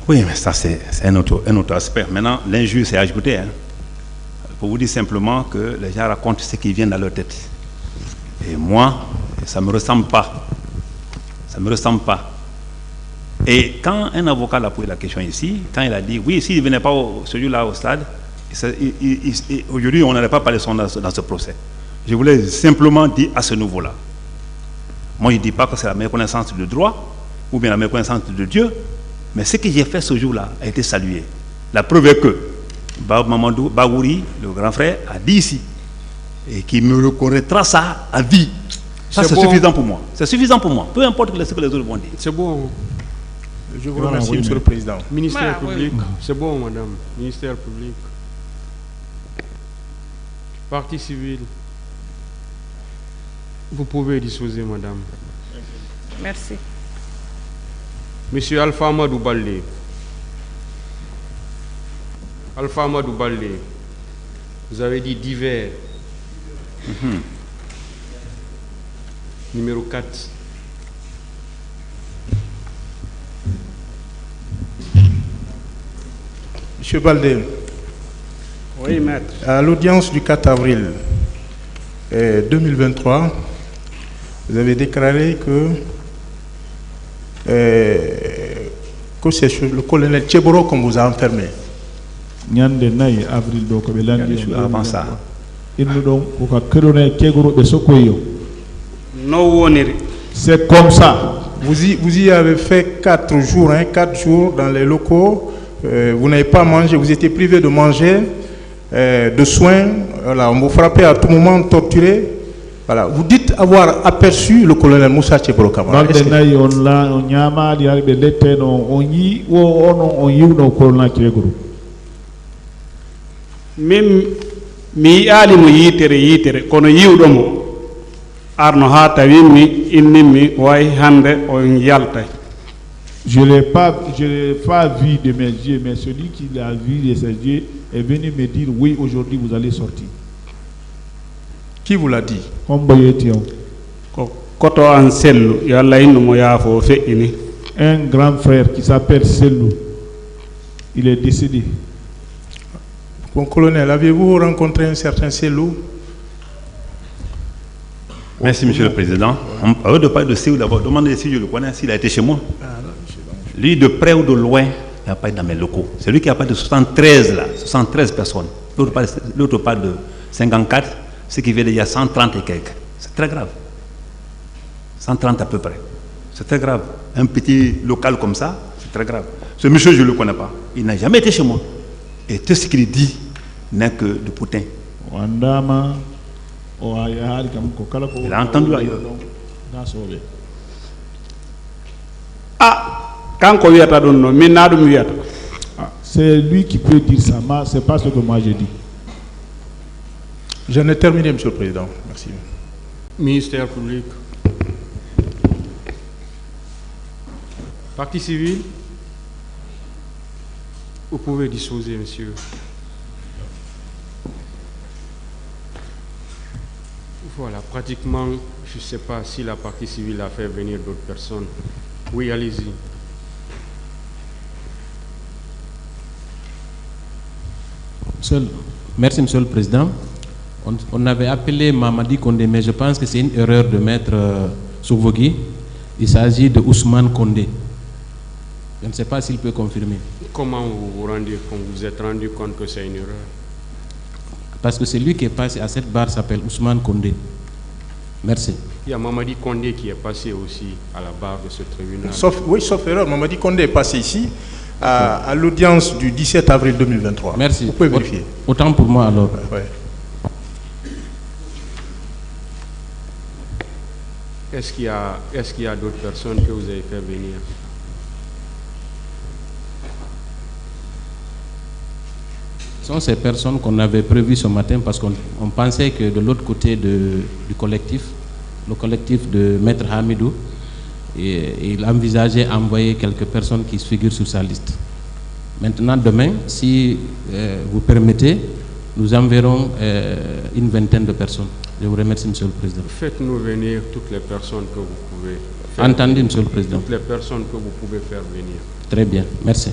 Oui, mais ça c'est un autre aspect. Maintenant, l'injure c'est ajouté. Hein. Pour vous dire simplement que les gens racontent ce qui vient dans leur tête. Et moi, ça ne me ressemble pas. Ça ne me ressemble pas. Et quand un avocat a posé la question ici, quand il a dit, oui, s'il ne venait pas celui-là au stade, aujourd'hui, on n'allait pas parler dans ce procès. Je voulais simplement dire à ce niveau-là. Moi, je ne dis pas que c'est la meilleure connaissance du droit, ou bien la meilleure connaissance de Dieu, mais ce que j'ai fait ce jour-là a été salué. La preuve est que Mamadou Baouri, le grand frère, a dit ici, et qui me reconnaîtra ça à vie. Ça, c'est suffisant pour moi. C'est suffisant pour moi. Peu importe ce que les autres vont dire. C'est bon. Je vous remercie, Monsieur le Président. Ministère public. C'est bon, madame. Ministère public. Partie civile. Vous pouvez disposer, madame. Merci. Monsieur Alpha Amadou Baldé. Alpha Amadou Baldé. Vous avez dit divers. Numéro 4. Monsieur Baldé. Oui, maître. À l'audience du 4 avril 2023, vous avez déclaré que que c'est le colonel Tcheboro qu'on vous a enfermé. Avant ça. C'est comme ça. Vous y avez fait 4 jours, 4 jours dans les locaux. Vous n'avez pas mangé, vous étiez privé de manger, de soins. Voilà, on vous frappait à tout moment, torturé. Voilà. Vous dites avoir aperçu le colonel Moussa Tcheboro Camara. Même mi ali mo yitere kono yiwdomo arno ha tawimi innimi way hande o yalta. Je l'ai pas vu de mes yeux, mais celui qui l'a vu de ses yeux est venu me dire oui, aujourd'hui vous allez sortir. Qui vous l'a dit? Koto an sellu yalla inno mo yafo fe'ini. Un grand frère qui s'appelle Sellou. Il est décédé. Bon colonel, avez-vous rencontré un certain Sellou? Merci, Monsieur le Président. On parle de parler de Sellou d'abord. Demandez si je le connais, s'il a été chez moi. Lui, de près ou de loin, il n'a pas été dans mes locaux. C'est lui qui a parlé de 73 là, 73 personnes. L'autre parle de 54, ce qui veut dire qu'il y a 130 et quelques. C'est très grave. 130 à peu près. C'est très grave. Un petit local comme ça, c'est très grave. Ce monsieur, je ne le connais pas. Il n'a jamais été chez moi. Et tout ce qu'il dit n'est que de Poutin. Il a entendu ailleurs. C'est lui qui peut dire ça, mais ce n'est pas ce que moi j'ai dit. J'en ai terminé, Monsieur le Président. Merci. Ministère public. Partie civile. Vous pouvez disposer, monsieur. Voilà, pratiquement, je ne sais pas si la partie civile a fait venir d'autres personnes. Oui, allez-y. Merci, Monsieur le Président. On avait appelé Mamadi Kondé, mais je pense que c'est une erreur de mettre Souvogui. Il s'agit de Ousmane Kondé. Je ne sais pas s'il peut confirmer. Comment vous vous rendez compte, vous êtes rendu compte que c'est une erreur? Parce que celui qui est passé à cette barre s'appelle Ousmane Kondé. Merci. Il y a Mamadi Kondé qui est passé aussi à la barre de ce tribunal. Sauf erreur, Mamadi Kondé est passé ici à l'audience du 17 avril 2023. Merci. Vous pouvez vérifier. Autant pour moi alors. Ouais. Est-ce qu'il y a d'autres personnes que vous avez fait venir? Ce sont ces personnes qu'on avait prévues ce matin parce qu'on pensait que de l'autre côté du collectif, le collectif de Maître Hamidou, il envisageait envoyer quelques personnes qui se figurent sur sa liste. Maintenant, demain, si vous permettez, nous enverrons une vingtaine de personnes. Je vous remercie, Monsieur le Président. Faites-nous venir toutes les personnes que vous pouvez. Entendu, Monsieur le Président. Toutes les personnes que vous pouvez faire venir. Très bien, merci.